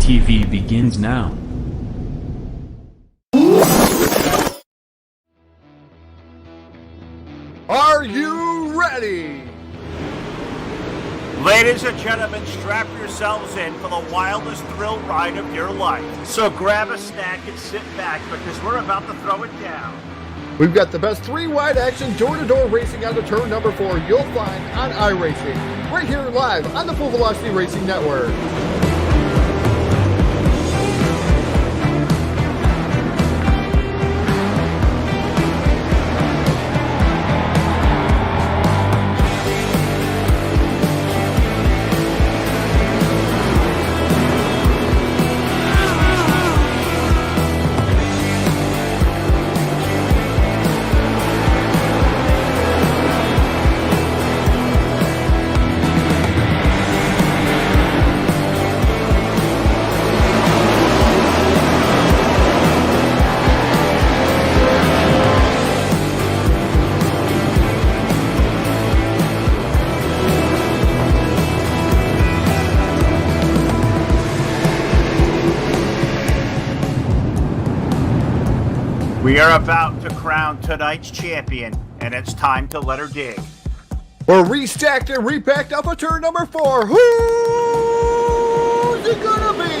TV begins now. Are you ready? Ladies and gentlemen, strap yourselves in for the wildest thrill ride of your life. So grab a snack and sit back because we're about to throw it down. We've got the best three-wide action door-to-door racing on the turn number 4 you'll find on iRacing, right here live on the Full Velocity Racing Network. We are about to crown tonight's champion, and it's time to let her dig. We're restacked and repacked up for turn number 4. Who's it gonna be?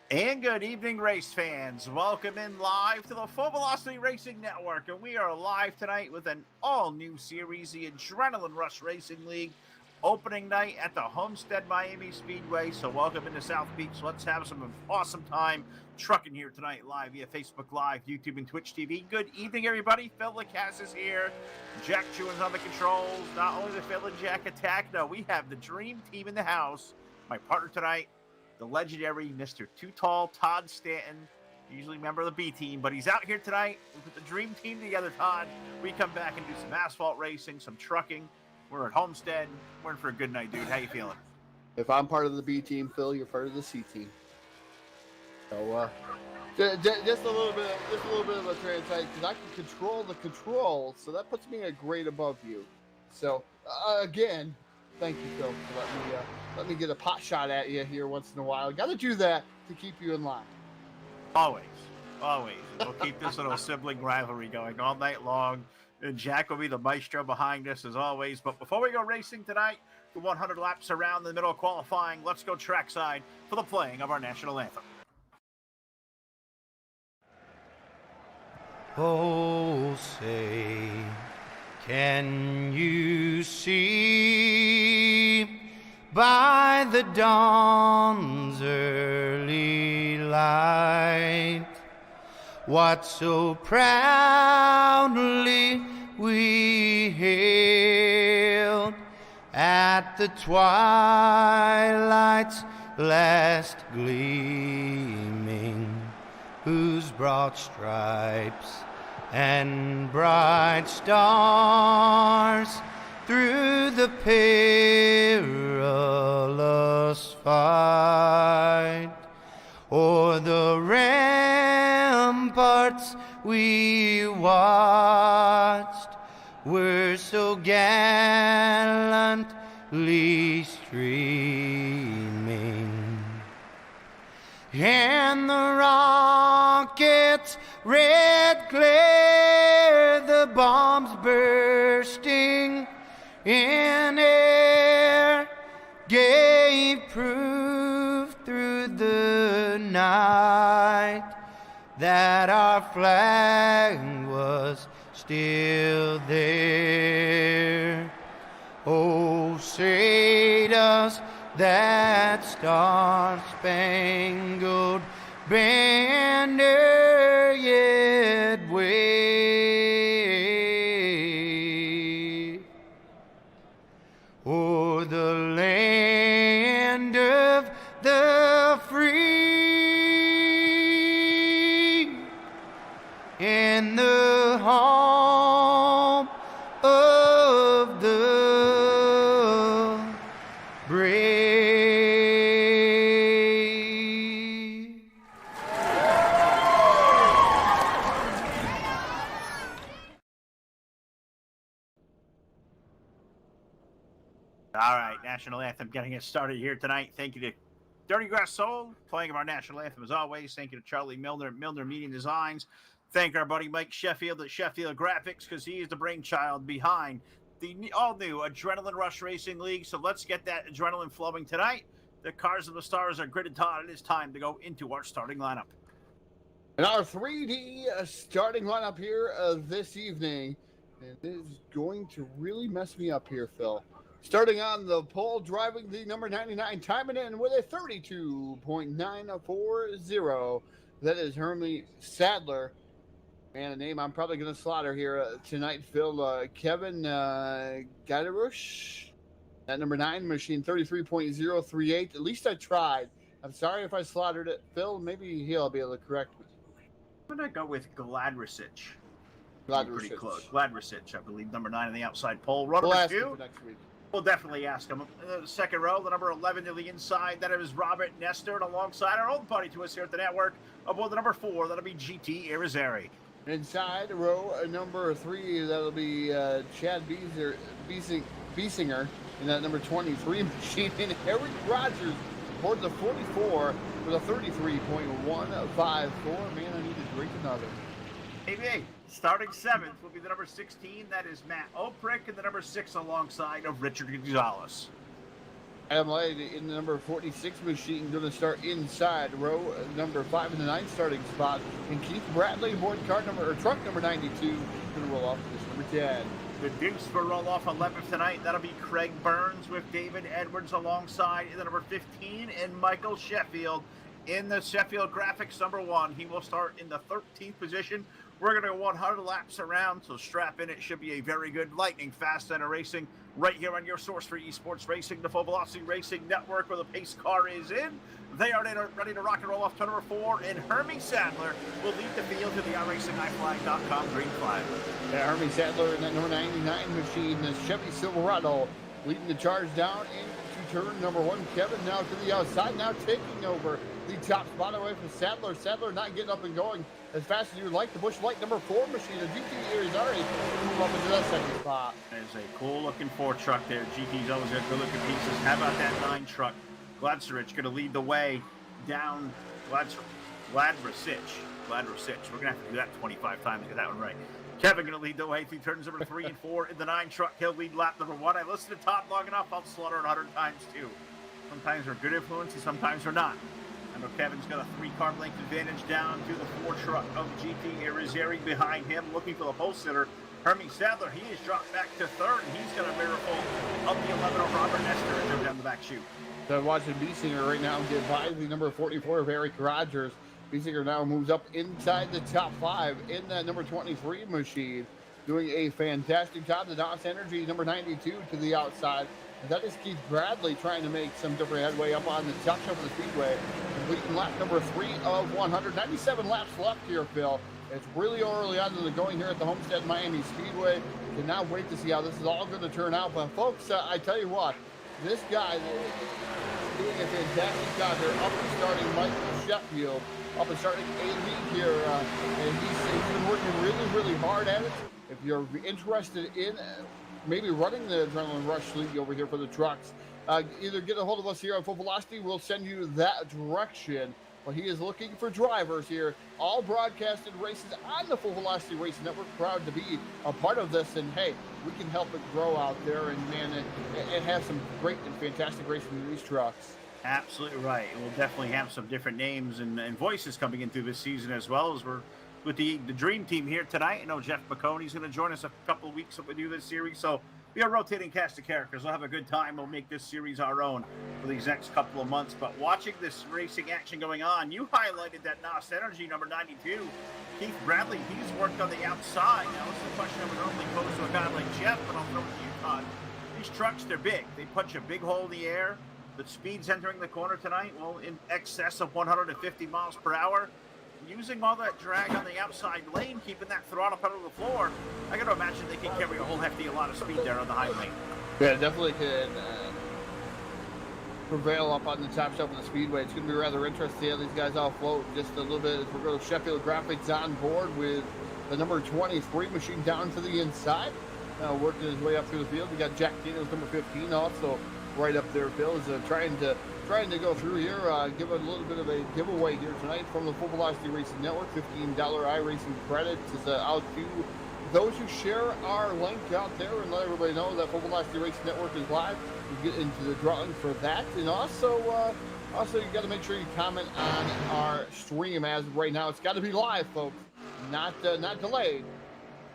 And good evening, race fans. Welcome in live to the Full Velocity Racing Network, and we are live tonight with an all-new series, the Adrenaline Rush Racing League. Opening night at the Homestead Miami Speedway. So welcome into South Beach. Let's have some awesome time trucking here tonight live via Facebook Live, YouTube, and Twitch TV. Good evening, everybody. Phil LaCass is here. Jack Chewin's on the controls. Not only the Phil and Jack attack, no, we have the dream team in the house. My partner tonight, the legendary Mr. Too Tall, Todd Stanton. Usually a member of the B team, but he's out here tonight. We put the dream team together, Todd. We come back and do some asphalt racing, some trucking. We're at Homestead. We're in for a good night, dude. How you feeling? If I'm part of the B team, Phil, you're part of the C team. So, just a little bit of a transite because I can control the controls, so that puts me a grade above you. So, again, thank you, Phil, for let me get a pot shot at you here once in a while. Got to do that to keep you in line. Always. We'll keep this little sibling rivalry going all night long. And Jack will be the maestro behind us as always. But before we go racing tonight, the 100 laps around the middle of qualifying, let's go trackside for the playing of our national anthem. Oh, say, can you see by the dawn's early light what so proudly we hailed at the twilight's last gleaming, whose broad stripes and bright stars through the perilous fight o'er the ramparts we watched were so gallantly streaming, and the rockets' red glare, the bombs bursting in air, gave proof through the night that our flag was still there. Oh, say does that star-spangled banner yet wave o'er the land of the free, in the home of the brave. All right, national anthem getting us started here tonight. Thank you to Dirty Grass Soul, playing of our national anthem as always. Thank you to Charlie Milner at Milner Media Designs. Thank our buddy Mike Sheffield at Sheffield Graphics, because he is the brainchild behind the all-new Adrenaline Rush Racing League. So let's get that adrenaline flowing tonight. The cars and the stars are gridded taut. It is time to go into our starting lineup. And our 3D starting lineup here this evening, and it is going to really mess me up here, Phil. Starting on the pole, driving the number 99, timing in with a 32.940. That is Hermie Sadler. Man, a name I'm probably going to slaughter here tonight, Phil. Kevin Gaidarush, at number 9, machine 33.038. At least I tried. I'm sorry if I slaughtered it. Phil, maybe he'll be able to correct me. I'm going to go with Gladricich. Pretty close. Gladricich, I believe, number 9 on the outside pole. Row We'll number ask 2. him for next week. We'll definitely ask him. Second row, the number 11 to the inside. That is Robert Nestor, and alongside our old buddy to us here at the network, aboard the number 4, that'll be GT Irizarry. Inside row number 3, that'll be Chad Biesinger in that number 23 machine. And Eric Rogers aboard the 44 with a 33.154. Man, I need to drink another. Maybe. Starting 7th will be the number 16. That is Matt Oprick, and the number 6 alongside of Richard Gonzalez. Adam Light in the number 46 machine, going to start inside row number 5 in the 9th starting spot. And Keith Bradley aboard truck number 92, going to roll off this number 10. The Dukes for roll off 11th tonight. That'll be Craig Burns with David Edwards alongside in the number 15, and Michael Sheffield in the Sheffield Graphics number 1. He will start in the 13th position. We're going to go 100 laps around, so strap in. It should be a very good lightning fast center racing right here on your source for esports racing, the Full Velocity Racing Network, where the pace car is in. They are ready to rock and roll off turn number 4, and Hermie Sadler will lead the field to the iRacingIFlag.com green flag. Yeah, Hermie Sadler in that number 99 machine, the Chevy Silverado, leading the charge down into turn number 1. Kevin now to the outside, now taking over the top spot away from Sadler. Sadler not getting up and going as fast as you would like. The Busch Light number 4 machine, the GT is already move up into that second spot. There's a cool looking 4 truck there. GT's always got good looking pieces. How about that 9 truck? Gladricich going to lead the way down. Gladricich. We're going to have to do that 25 times to get that one right. Kevin going to lead the way through turns number 3 and 4 in the 9 truck. He'll lead lap number 1. I listened to Todd long enough. I'll slaughter it 100 times too. Sometimes we're good influences, sometimes we're not. I know Kevin's got a 3-car length advantage down to the 4 truck of GT Irizarry behind him, looking for the pole sitter. Hermie Sadler, he has dropped back to 3rd, and he's got a miracle of the 11 of Robert Nestor and go down the back chute. So I'm watching Biesinger right now get by the number 44 of Eric Rogers. Biesinger now moves up inside the top 5 in that number 23 machine, doing a fantastic job. The DOS Energy number 92 to the outside. And that is Keith Bradley trying to make some different headway up on the top shelf of the Speedway. Completing lap number 3 of 197 laps left here, Phil. It's really early on in the going here at the Homestead Miami Speedway. Cannot wait to see how this is all going to turn out. But folks, I tell you what, this guy is doing a fantastic job here, up and starting Michael Sheffield, up and starting a lead here. And he's been working really, really hard at it. If you're interested in maybe running the Adrenaline Rush League over here for the trucks, either get a hold of us here on Full Velocity. We'll send you that direction. But he is looking for drivers here. All broadcasted races on the Full Velocity Racing Network. Proud to be a part of this. And hey, we can help it grow out there. And man, it has some great and fantastic racing in these trucks. Absolutely right. We'll definitely have some different names and voices coming in through this season, as well as we're with the Dream Team here tonight. I know Jeff McConey's going to join us a couple of weeks if we do this series. So we are rotating cast of characters. We'll have a good time. We'll make this series our own for these next couple of months. But watching this racing action going on, you highlighted that NOS Energy number 92. Keith Bradley, he's worked on the outside. Now, this is a question I would normally pose to a guy like Jeff, but I'll throw it to you, Todd. These trucks, they're big. They punch a big hole in the air. The speeds entering the corner tonight, well, in excess of 150 miles per hour. Using all that drag on the outside lane, keeping that throttle pedal to the floor, I got to imagine they can carry a whole hefty lot of speed there on the high lane. Yeah, definitely can prevail up on the top shelf of the Speedway. It's going to be rather interesting to see how these guys all float just a little bit as we're going to Sheffield Graphics on board with the number 23 machine down to the inside. Working his way up through the field. We got Jack Daniels, number 15, also right up there, Phil, is trying to go through here, give a little bit of a giveaway here tonight from the Full Velocity Racing Network. $15 iRacing credits is out to those who share our link out there and let everybody know that Full Velocity Racing Network is live. You get into the drawing for that, and also you got to make sure you comment on our stream as of right now. It's got to be live, folks, not delayed.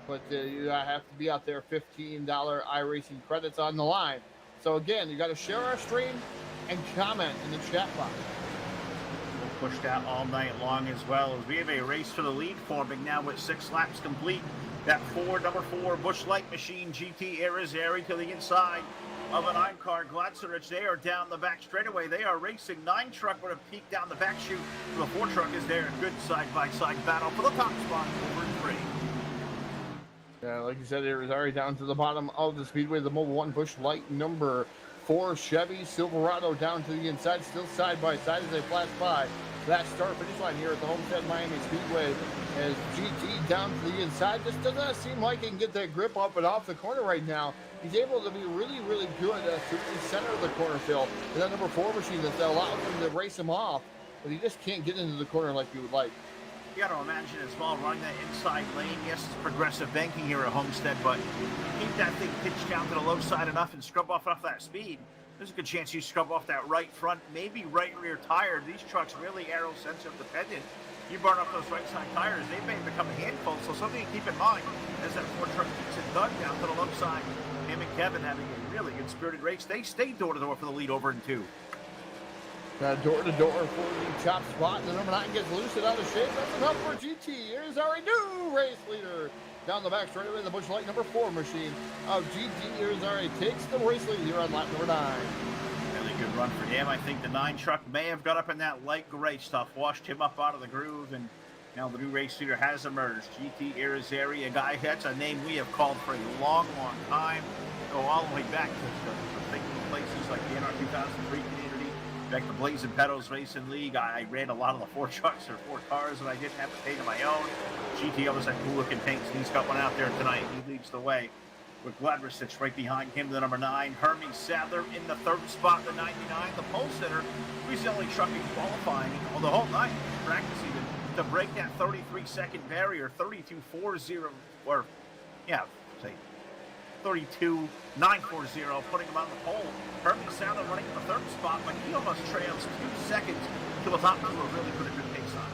But you have to be out there. $15 iRacing credits on the line. So again, you got to share our stream and comment in the chat box. We'll push that all night long as well, as we have a race for the lead forming now with 6 laps complete. That number 4 Busch Light Machine GT Irizarry to the inside of a 9-car Glatzeridge. They are down the back straightaway. They are racing. 9 truck with a peek down the back chute. The 4 truck is there. Good side-by-side battle for the top spot over in 3. Yeah, like you said, it was already down to the bottom of the Speedway. The Mobile 1 Busch Light number 4 Chevy Silverado down to the inside, still side by side as they flash by that start finish line here at the Homestead Miami Speedway. As GT down to the inside, just doesn't seem like he can get that grip up and off the corner right now. He's able to be really, really good through the center of the corner, Phil. And that number 4 machine that allows him to race him off, but he just can't get into the corner like you would like. You got to imagine as well, running that inside lane. Yes, it's progressive banking here at Homestead, but keep that thing pitched down to the low side enough and scrub off that speed. There's a good chance you scrub off that right front, maybe right rear tire. These trucks really aero sensitive dependent. You burn up those right side tires, they may become a handful. So something to keep in mind as that 4 truck keeps it dug down to the low side. Him and Kevin having a really good spirited race. They stay door to door for the lead over in 2. Door to door for the top spot. And the number 9 gets loose and out of shape. That's enough for GT. Here's our new race leader. Down the back straightaway, the Busch Light number 4 machine of GT Irizarry takes the race lead here on lap number 9. Really good run for him. I think the 9 truck may have got up in that light gray stuff, washed him up out of the groove, and now the new race leader has emerged. GT Irizarry, a guy that's a name we have called for a long, long time. Go all the way back to big places like the NR 2003 community, back to Blazing Pedals Racing League. I ran a lot of the 4 trucks or 4 cars that I didn't have to pay to my own. GT always had cool looking paints, and he's got one out there tonight. He leads the way with Gladrich right behind him, the number 9. Hermie Sadler in the 3rd spot, the 99. The pole sitter, who's the only truck in qualifying on the whole night, practice even, to break that 33-second barrier, 32.40, or, yeah, say 32.940, putting him on the pole. Hermie Sadler running in the 3rd spot, but he almost trails 2 seconds to the top number. Really put a good pace on.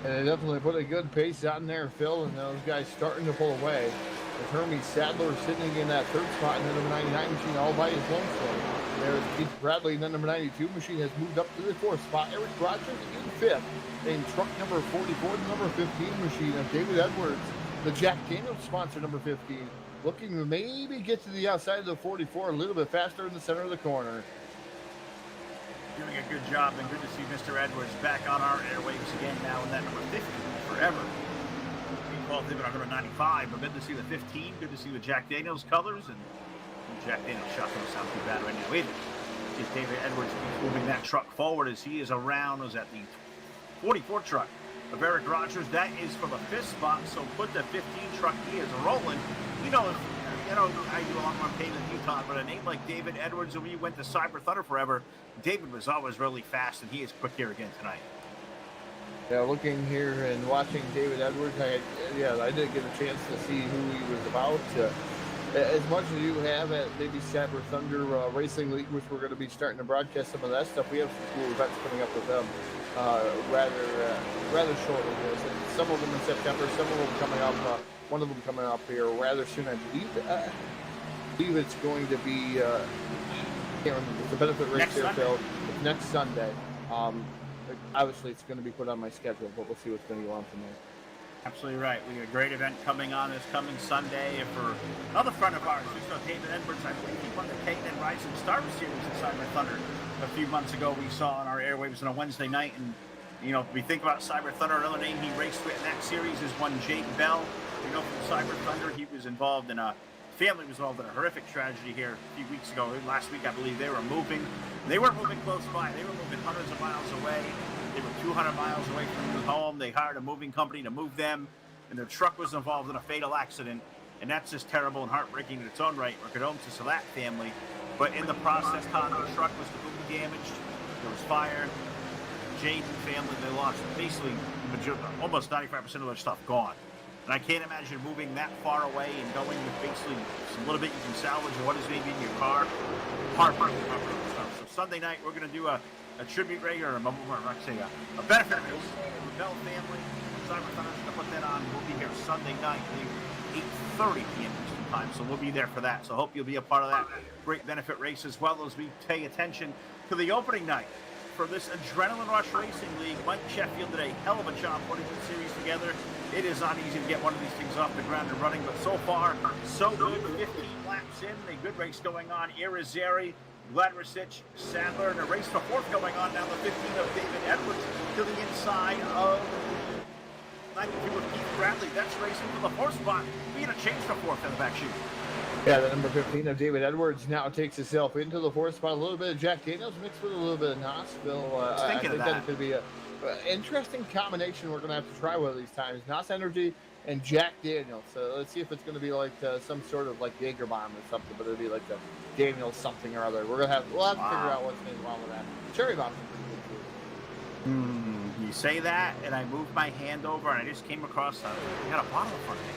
And they definitely put a good pace out in there, Phil, and those guys starting to pull away. With Hermie Sadler sitting in that 3rd spot, and the number 99 machine all by his lonesome. There's Keith Bradley, and the number 92 machine has moved up to the 4th spot. Eric Rogers in 5th. And truck number 44, the number 15 machine of David Edwards, the Jack Daniels sponsor, number 15, looking to maybe get to the outside of the 44 a little bit faster in the center of the corner. Doing a good job, and good to see Mr. Edwards back on our airwaves again now in that number 50 forever. We called him our number 95, but good to see the 15, good to see the Jack Daniels colors, and Jack Daniels shot don't sound too bad right now either. If David Edwards keeps moving that truck forward as he is around, was at the 44 truck of Eric Rogers. That is from a 5th spot, so put the 15 truck he is rolling. You know, I do a long run pavement in Utah, but a name like David Edwards, when we went to Cyber Thunder forever, David was always really fast, and he is quick here again tonight. Yeah, looking here and watching David Edwards, I did get a chance to see who he was about. As much as you have at maybe Cyber Thunder Racing League, which we're going to be starting to broadcast some of that stuff, we have some cool events coming up with them rather shortly. Some of them in September, some of them coming up. One of them coming up here rather soon, I believe it's going to be the benefit race here, Phil. Next Sunday. Obviously, it's going to be put on my schedule, but we'll see what's going to go on from there. Absolutely right. We got a great event coming on this coming Sunday. And for another friend of ours, we saw David Edwards. I believe he won the K-10 Rising Star Series inside my Thunder a few months ago. We saw on our airwaves on a Wednesday night. And, you know, if we think about Cyber Thunder, another name he raced with in that series is one Jake Bell. We know from Cyber Thunder, he was involved in family was involved in a horrific tragedy here a few weeks ago. Last week, I believe, they were moving. They weren't moving close by. They were moving hundreds of miles away. They were 200 miles away from their home. They hired a moving company to move them, and their truck was involved in a fatal accident. And that's just terrible and heartbreaking in its own right. Our condolences to that family. But in the process, Todd, the truck was completely damaged. There was fire. Jade and family, they lost basically almost 95% of their stuff gone. And I can't imagine moving that far away and going with basically a little bit you can salvage what is maybe in your car. Heartbreaking stuff. So Sunday night, we're going to do a tribute race, or a benefit race for the Bell family. Cyber Thunder's going to put that on. We'll be here Sunday night, 8:30 p.m. Eastern time, so we'll be there for that. So hope you'll be a part of that great benefit race, as well as we pay attention to the opening night for this Adrenaline Rush Racing League. Mike Sheffield did a hell of a job putting the series together. It is not easy to get one of these things off the ground and running, but so far, so good. 15 laps in, a good race going on. Irizarry, Gladricic, Sadler, and a race for fourth going on now. The 15 of David Edwards to the inside of 92 of Keith Bradley. That's racing for the fourth spot. Being a change to fourth in the back chute. Yeah, the number 15 of David Edwards now takes himself into the fourth spot. A little bit of Jack Daniels mixed with a little bit of Knoxville. I think that could be an interesting combination we're going to have to try one of these times. Knox Energy and Jack Daniels. So let's see if it's going to be like some sort of like Jaeger bomb or something, but it'll be like the Daniels something or other. We'll have to figure out what's going on with that. Cherry bomb's pretty good too. You say that, and I moved my hand over, and I just came across I got a bottle in front of me.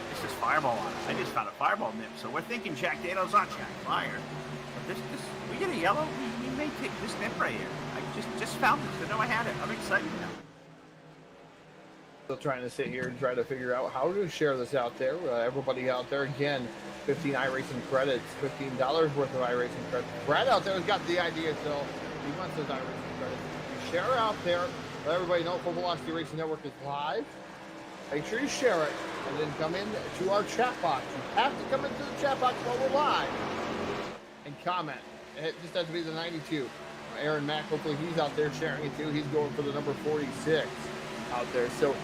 This is Fireball on it. I just found a Fireball nip, so we're thinking Jack Daniels, not Jack Fire. But this, we get a yellow. We may take this nip right here. I just found this. I know I had it. I'm excited now. Still trying to sit here and try to figure out how to share this out there. Everybody out there, again, 15 iRacing credits, $15 worth of iRacing credits. Brad out there has got the idea, so he wants those iRacing credits. You share out there. Let everybody know Full Velocity Racing Network is live. Make sure you share it, and then come in to our chat box. You have to come into the chat box while we're live and comment. It just has to be the 92. Aaron Mack, hopefully he's out there sharing it too. He's going for the number 46 out there. So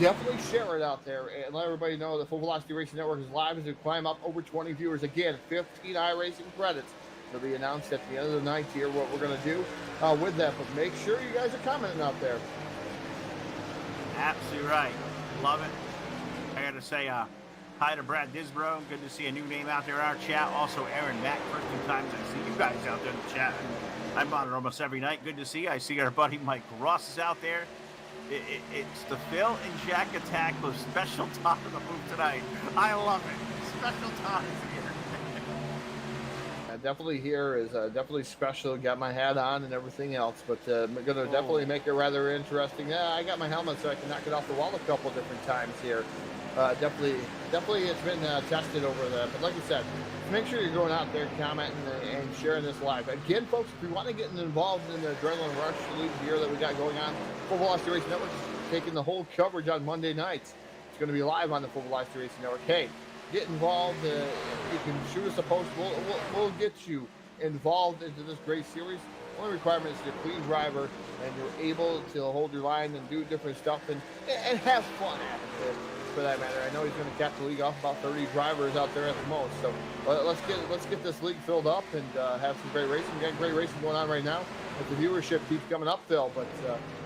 definitely share it out there and let everybody know the Full Velocity Racing Network is live as we climb up over 20 viewers. Again, 15 iRacing credits. It'll be announced at the end of the night here what we're going to do with that. But make sure you guys are commenting out there. Absolutely right. Love it. I got to say hi to Brad Disbro. Good to see a new name out there in our chat. Also, Aaron Mack. First few times I see you guys out there in the chat. I'm on it almost every night. Good to see. I see our buddy Mike Ross is out there. It's the Phil and Jack attack with Special Todd in the booth tonight. I love it. Special Todd is here. Definitely here is definitely special. Got my hat on and everything else, but I'm going to definitely make it rather interesting. I got my helmet so I can knock it off the wall a couple different times here. Definitely it's been tested over that. But like I said, make sure you're going out there, commenting and sharing this live. Again, folks, if you want to get involved in the Adrenaline Rush League here that we got going on, Full Velocity Racing Network is taking the whole coverage on Monday nights. It's going to be live on the Full Velocity Racing Network. Hey, get involved. You can shoot us a post. We'll get you involved into this great series. The only requirement is you're a clean driver and you're able to hold your line and do different stuff and have fun at it. For that matter, I know he's going to cap the league off about 30 drivers out there at the most. So let's get this league filled up and have some great racing. We got great racing going on right now. But the viewership keeps coming up, Phil. But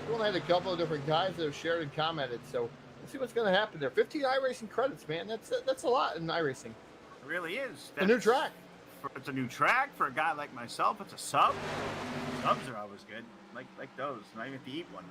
we only had a couple of different guys that have shared and commented. So let's see what's going to happen there. 15 iRacing credits, man. That's a lot in iRacing. It really is. A new track. It's a new track for a guy like myself. It's a sub. Subs are always good. Like those. Not even to eat one.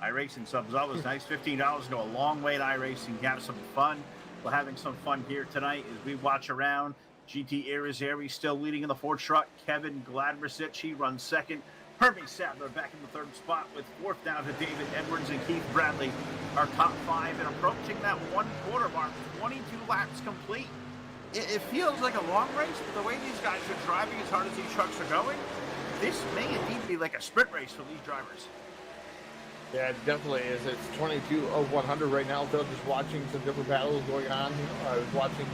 iRacing subs always nice. $15 go a long way to iRacing. Have some fun. We're having some fun here tonight as we watch around. GT Irizarry still leading in the Ford truck. Kevin Gladricic, he runs second. Hermie Sadler back in the third spot with fourth down to David Edwards and Keith Bradley. Our top five and approaching that 1/4 mark. 22 laps complete. It feels like a long race, but the way these guys are driving as hard as these trucks are going, this may indeed be like a sprint race for these drivers. Yeah, it definitely is. It's 22 of 100 right now. Phil, just watching some different battles going on. I was watching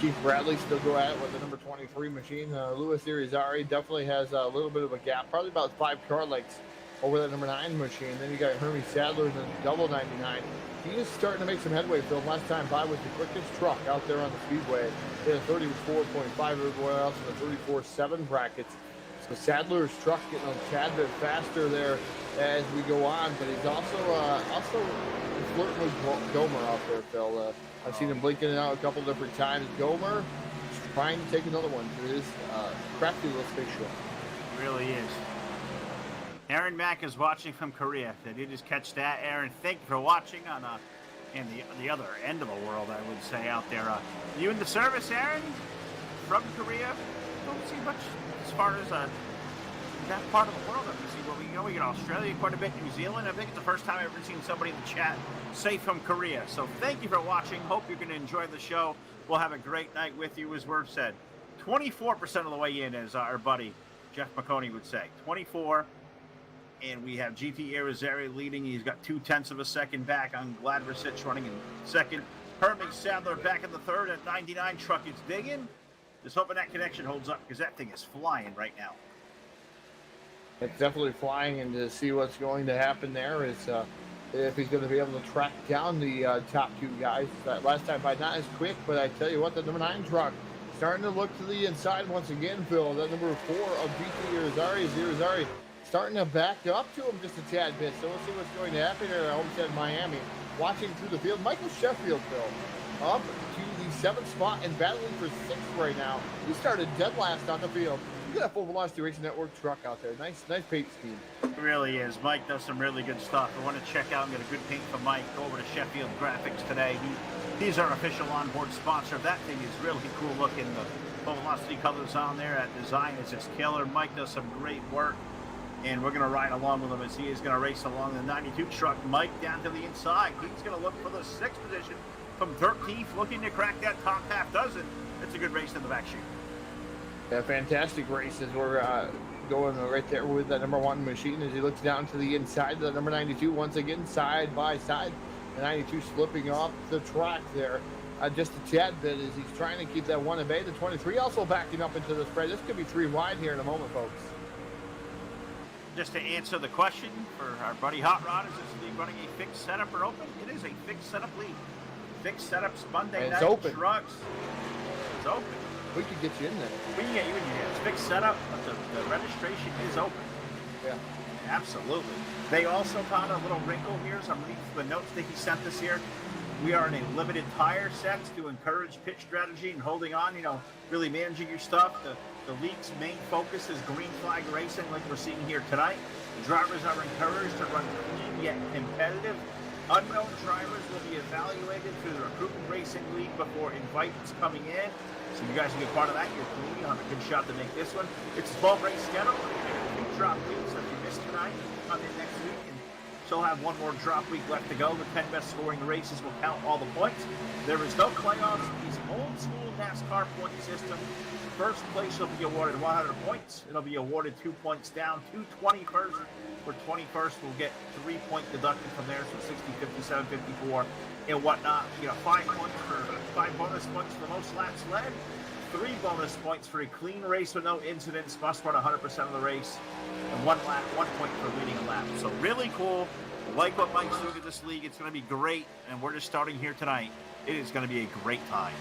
Keith Bradley still go at it with the number 23 machine. Louis Irizarry definitely has a little bit of a gap, probably about 5 car lengths over that number 9 machine. Then you got Hermie Sadler in the double 99. He is starting to make some headway, Phil. Last time by was the quickest truck out there on the Speedway. He had a 34.5, everyone else in the 34.7 brackets. So Sadler's truck getting a tad bit faster there as we go on, but he's also flirting with Gomer out there, Phil. I've seen him blinking it out a couple different times. Gomer trying to take another one. It is crafty little space ship. It really is. Aaron Mack is watching from Korea. Did you just catch that, Aaron? Thank you for watching on in the other end of the world, I would say, out there. You in the service, Aaron? From Korea? Don't see much as far as that part of the world that we see. But we get Australia quite a bit, New Zealand. I think it's the first time I've ever seen somebody in the chat say from Korea. So thank you for watching. Hope you're going to enjoy the show. We'll have a great night with you, as Worf said. 24% of the way in, as our buddy Jeff McConey would say. 24. And we have GT Irizarry leading. He's got 0.2 of a second back on Gladversich running in second. Hermie Sadler back in the third at 99. Truck is digging. Just hoping that connection holds up because that thing is flying right now. It's definitely flying, and to see what's going to happen there is if he's going to be able to track down the top two guys. That last time by not as quick, but I tell you what, the number 9 truck starting to look to the inside once again, Phil. That number 4 of GT Irizarry is Irizarry starting to back up to him just a tad bit. So we'll see what's going to happen here at Homestead, Miami. Watching through the field, Michael Sheffield, Phil, up to the 7th spot and battling for 6th right now. He started dead last on the field. Look at that Full Velocity Racing Network truck out there. Nice paint scheme. It really is. Mike does some really good stuff. I want to check out and get a good paint from Mike. Go over to Sheffield Graphics today. He's our official onboard sponsor. That thing is really cool looking. The Full Velocity colors on there. That design is just killer. Mike does some great work. And we're going to ride along with him as he is going to race along the 92 truck. Mike down to the inside. He's going to look for the 6th position from 13th, looking to crack that top half dozen. It's a good race in the back chute. Yeah, fantastic races. We're going right there with that number 1 machine as he looks down to the inside of the number 92 once again, side by side. The 92 slipping off the track there just a tad bit as he's trying to keep that 1 at bay. The 23 also backing up into the spread. This could be 3 wide here in a moment, folks. Just to answer the question for our buddy Hot Rod, is this league running a fixed setup or open? It is a fixed setup league. Fixed setups Monday night. Open. Trucks. It's open. We could get you in there. We can get you in here. It's fixed setup, but the registration is open. Yeah. Absolutely. They also found a little wrinkle here, so I'm reading the notes that he sent us here. We are in a limited tire sets to encourage pitch strategy and holding on, really managing your stuff. The league's main focus is green flag racing like we're seeing here tonight. The drivers are encouraged to run clean yet competitive. Unknown drivers will be evaluated through the recruitment racing league before invites coming in. So you guys can be part of that. You're clean. You'll have a good shot to make this one. It's a 12 race schedule. We're going to get a 2 drop weeks. So if you missed tonight, come in next week and still have 1 more drop week left to go. The 10 best scoring races will count all the points. There is no playoffs. It's old school NASCAR point system. First place will be awarded 100 points. It'll be awarded 2 points down. 21st for 21st will get 3 point deducted from there. So 60, 57, 54, and whatnot. You know, 5 points for 5 bonus points for most laps led. 3 bonus points for a clean race with no incidents. Must run 100% of the race. And 1 point for leading a lap. So really cool. Like what Mike's doing in this league. It's going to be great. And we're just starting here tonight. It is going to be a great time.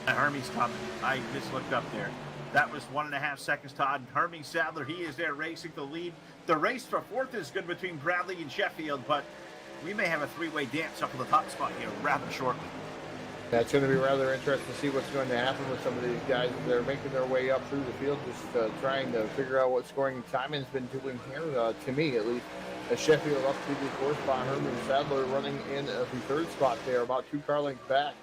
Hermie's coming. I just looked up there. That was 1.5 seconds, Todd. Hermie Sadler, he is there racing the lead. The race for 4th is good between Bradley and Sheffield, but we may have a 3-way dance up in the top spot here rather shortly. That's going to be rather interesting to see what's going to happen with some of these guys. They're making their way up through the field, just trying to figure out what scoring Simon's been doing here, to me at least. Sheffield up to the 4th spot. Hermie Sadler running in the 3rd spot there, about 2 car lengths back.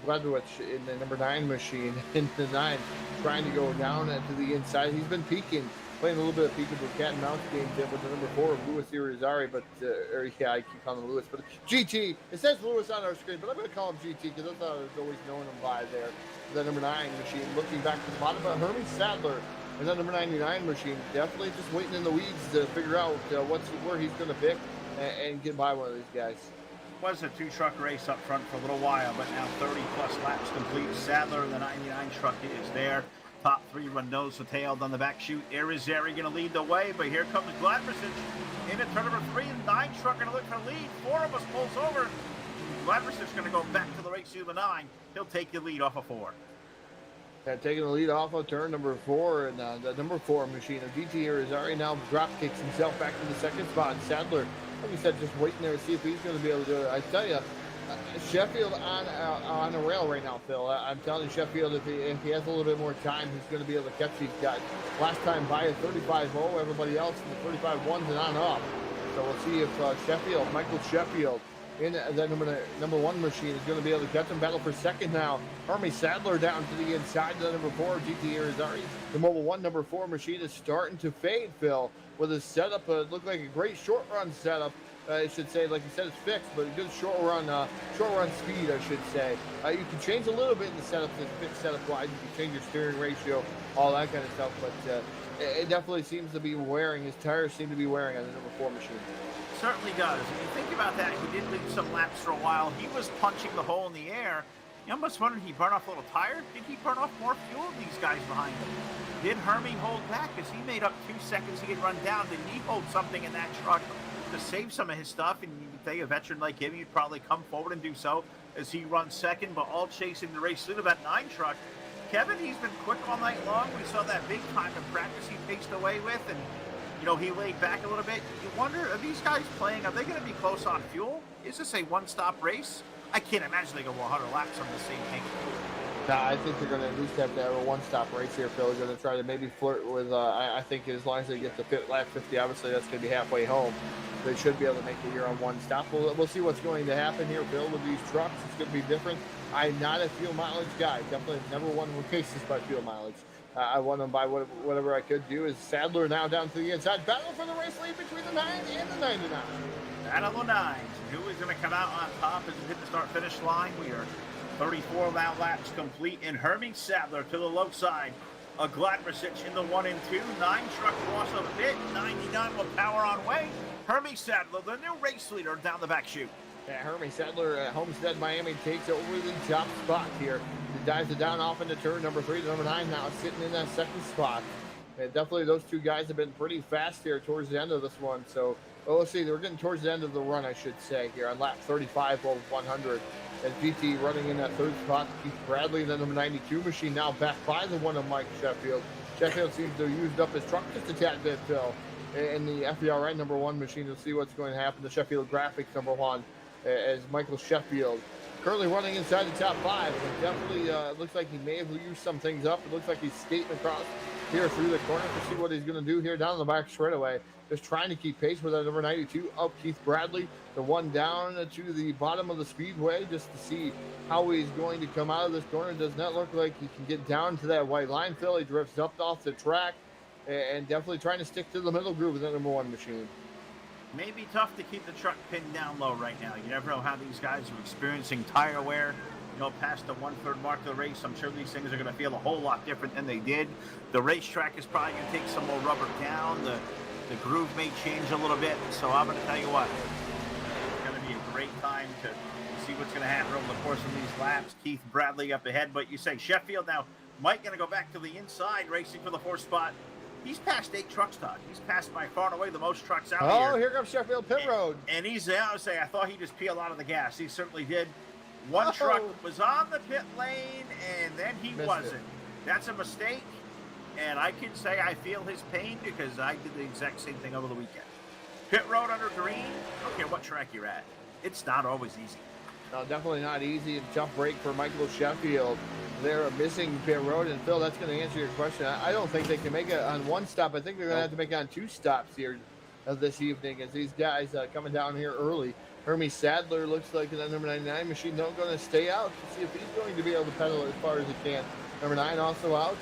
Gladwich in the number 9 machine in the 9, trying to go down to the inside. He's been peeking, playing a little bit of peekaboo cat and mouse games there with the number 4 of Louis Irizarry, but I keep calling him Louis, but GT. It says Louis on our screen, but I'm going to call him GT because that's how I was always knowing him by there. The number 9 machine looking back to the bottom, but Hermie Sadler and that number 99 machine definitely just waiting in the weeds to figure out where he's going to pick and get by one of these guys. Was a 2-truck race up front for a little while, but now 30-plus laps complete. Sadler in the 99 truck is there. Top 3 run nose to tail on the back chute. Irizarry going to lead the way, but here comes Gladversich in at turn number 3. And 9 truck going to look for lead. 4 of us pulls over. Gladversich's going to go back to the race to the 9. He'll take the lead off of 4. Taking the lead off of turn number 4, and the number 4 machine of GT Irizarry now drop kicks himself back to the 2nd spot. Sadler, like you said, just waiting there to see if he's going to be able to do it. I tell you, Sheffield on a rail right now, Phil. I'm telling you, Sheffield, if he has a little bit more time, he's going to be able to catch these guys. Last time by a 35-0, everybody else in the 35-1s and on up. So we'll see if Sheffield, Michael Sheffield, in that number one machine is going to be able to catch him. Battle for second now. Hermie Sadler down to the inside of the number 4, GT Irizarry. The Mobile 1 number 4 machine is starting to fade, Phil, with his setup. Looked like a great short run setup. I should say, like you said, it's fixed, but a good short run speed, I should say. You can change a little bit in the setup, the fixed setup wise. You can change your steering ratio, all that kind of stuff, but it definitely seems to be wearing. His tires seem to be wearing on the number 4 machine. Certainly does. When you think about that, he did lose some laps for a while. He was punching the hole in the air. You almost wondered, he burned off a little tire? Did he burn off more fuel than these guys behind him? Did Hermie hold back? Because he made up 2 seconds to get run down. Did he hold something in that truck to save some of his stuff? And you think a veteran like him, he'd probably come forward and do so as he runs second, but all chasing the race lead of that 9 truck. Kevin, he's been quick all night long. We saw that big time in practice he paced away with, and you know, he laid back a little bit. You wonder, are these guys playing, are they going to be close on fuel? Is this a one-stop race? I can't imagine they go 100 laps on the same tank of fuel. Nah, I think they're going to at least have to have a one-stop race here, Phil. They're going to try to maybe flirt with, I think as long as they get to lap 50, obviously that's going to be halfway home. They should be able to make it here on one stop. We'll see what's going to happen here, Phil, with these trucks. It's going to be different. I'm not a fuel mileage guy. Definitely never won races by fuel mileage. I won them by whatever I could do. Is Sadler now down to the inside. Battle for the race lead between the 9 and the 99. Battle of 9s. Who is going to come out on top as we hit the start-finish line? We are 34 laps complete, and Hermie Sadler to the low side. A Gladricic in the 1 and 2. 9 truck cross of a bit. 99 will power on way. Hermie Sadler, the new race leader, down the back chute. Yeah, Hermie Sadler at Homestead, Miami, takes over the top spot here. He dives it down off into turn number 3 to number 9, now sitting in that second spot. And definitely those two guys have been pretty fast here towards the end of this one. So, well, let's see, we're getting towards the end of the run, I should say, here on lap 35 of 100. As GT running in that third spot, Keith Bradley, the number 92 machine, now back by the one of Mike Sheffield. Sheffield seems to have used up his truck just a tad bit, Phil. In the FVRN number 1 machine, we'll see what's going to happen. The Sheffield Graphics number 1, as Michael Sheffield currently running inside the top 5. It definitely looks like he may have used some things up. It looks like he's skating across here through the corner to see what he's going to do here down the back straightaway. Just trying to keep pace with that number 92 up Keith Bradley, the one down to the bottom of the speedway, just to see how he's going to come out of this corner. Does not look like he can get down to that white line, Phil. He drifts up off the track and definitely trying to stick to the middle groove with that number 1 machine. Maybe tough to keep the truck pinned down low right now. You never know how these guys are experiencing tire wear. You know, past the 1/3 mark of the race, I'm sure these things are going to feel a whole lot different than they did. The racetrack is probably going to take some more rubber down. The groove may change a little bit. So I'm going to tell you what, it's going to be a great time to see what's going to happen over the course of these laps. Keith Bradley up ahead, but you say Sheffield now. Mike going to go back to the inside, racing for the 4th spot. He's passed 8 trucks, Todd. He's passed by far and away the most trucks out here. Oh, here comes Sheffield Pit Road. And he's, I would say, I thought he'd just peel out of the gas. He certainly did. One truck was on the pit lane, and then he wasn't. That's a mistake, and I can say I feel his pain because I did the exact same thing over the weekend. Pit road under green, I don't care what track you're at. It's not always easy. No, definitely not easy. A tough break for Michael Sheffield. They're missing pit road, and Phil, that's going to answer your question. I don't think they can make it on 1 stop. I think they're going to have to make it on 2 stops here this evening as these guys coming down here early. Hermie Sadler looks like that number 99 machine not going to stay out to see if he's going to be able to pedal as far as he can. Number 9 also out.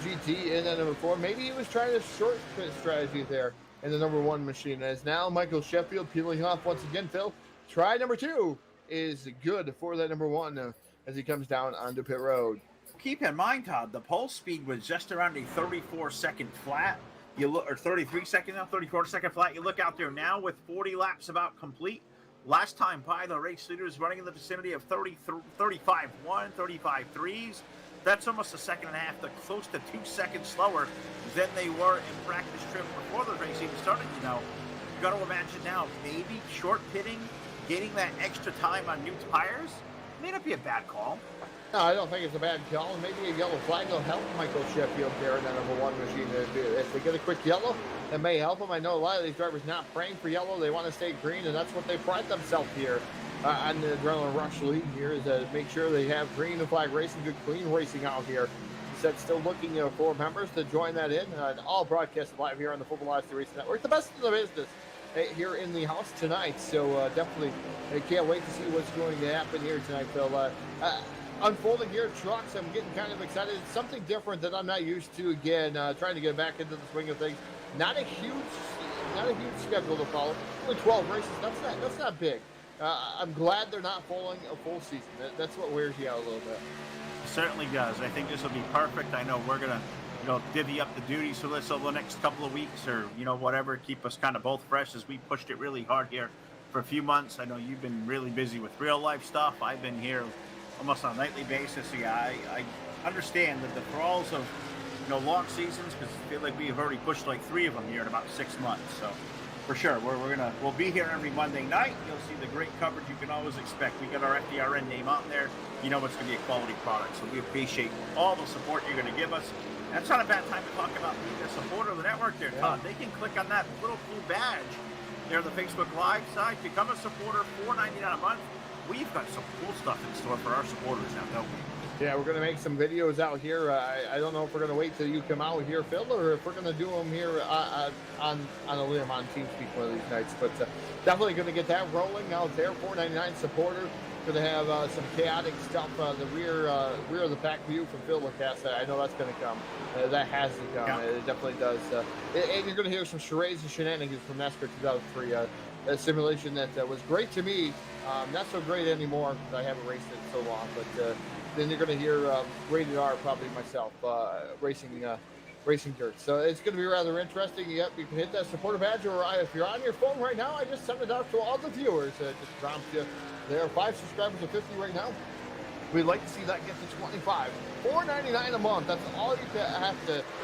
GT in at number 4. Maybe he was trying to shortcut strategy there in the number 1 machine. As now Michael Sheffield peeling off once again, Phil. Try number 2 is good for that number 1 as he comes down onto pit road. Keep in mind, Todd, the pole speed was just around a 34-second flat. You look, or 33 second now, 34-second flat. You look out there now with 40 laps about complete. Last time by, the race leader is running in the vicinity of 35-1, 35-3s. That's almost a second and a half, to close to 2 seconds slower than they were in practice trip before the race even started. You know, you got to imagine now, maybe short pitting, getting that extra time on new tires, may not be a bad call. No, I don't think it's a bad call. Maybe a yellow flag will help Michael Sheffield there in that number 1 machine. If they get a quick yellow, that may help them. I know a lot of these drivers not praying for yellow. They want to stay green, and that's what they pride themselves here on the Adrenaline Rush League here is make sure they have green and flag racing, good clean racing out here. He said still looking for members to join that in. All broadcast live here on the Football Velocity Racing Network, the best in the business here in the house tonight. So definitely can't wait to see what's going to happen here tonight, Phil. Unfolding gear trucks, I'm getting kind of excited. It's something different that I'm not used to. Again, trying to get back into the swing of things. Not a huge schedule to follow. Only 12 races. That's not big. I'm glad they're not following a full season. That's what wears you out a little bit. It certainly does. I think this will be perfect. I know we're gonna, divvy up the duties for this over the next couple of weeks, or whatever, keep us kind of both fresh as we pushed it really hard here for a few months. I know you've been really busy with real life stuff. I've been here almost on a nightly basis. So yeah, I understand that the thralls of long seasons, because I feel like we've already pushed like 3 of them here in about 6 months. So for sure, we'll be here every Monday night. You'll see the great coverage you can always expect. We got our FVRN name out there. You know it's going to be a quality product. So we appreciate all the support you're going to give us. That's not a bad time to talk about being a supporter of the network there, Todd. They can click on that little blue badge there on the Facebook Live side. Become a supporter, $4.99 a month. We've got some cool stuff in store for our supporters now, don't we? Yeah, we're going to make some videos out here. I don't know if we're going to wait till you come out here, Phil, or if we're going to do them here on a limb on TeamSpeak one of these nights. But definitely going to get that rolling out there. $4.99 supporter. Going to have some chaotic stuff. The rear of the pack view from Phil Lacassa. I know that's going to come. That has to come. Yeah. It definitely does. And you're going to hear some charades and shenanigans from NASCAR 2003. A simulation that was great to me. Not so great anymore because I haven't raced it in so long. But then you're going to hear Rated R, probably myself, racing dirt. So it's going to be rather interesting. Yep, you can hit that supporter badge, or if you're on your phone right now, I just sent it out to all the viewers. Just prompt you. There are 5 subscribers to 50 right now. We'd like to see that get to 25. $4.99 a month. That's all you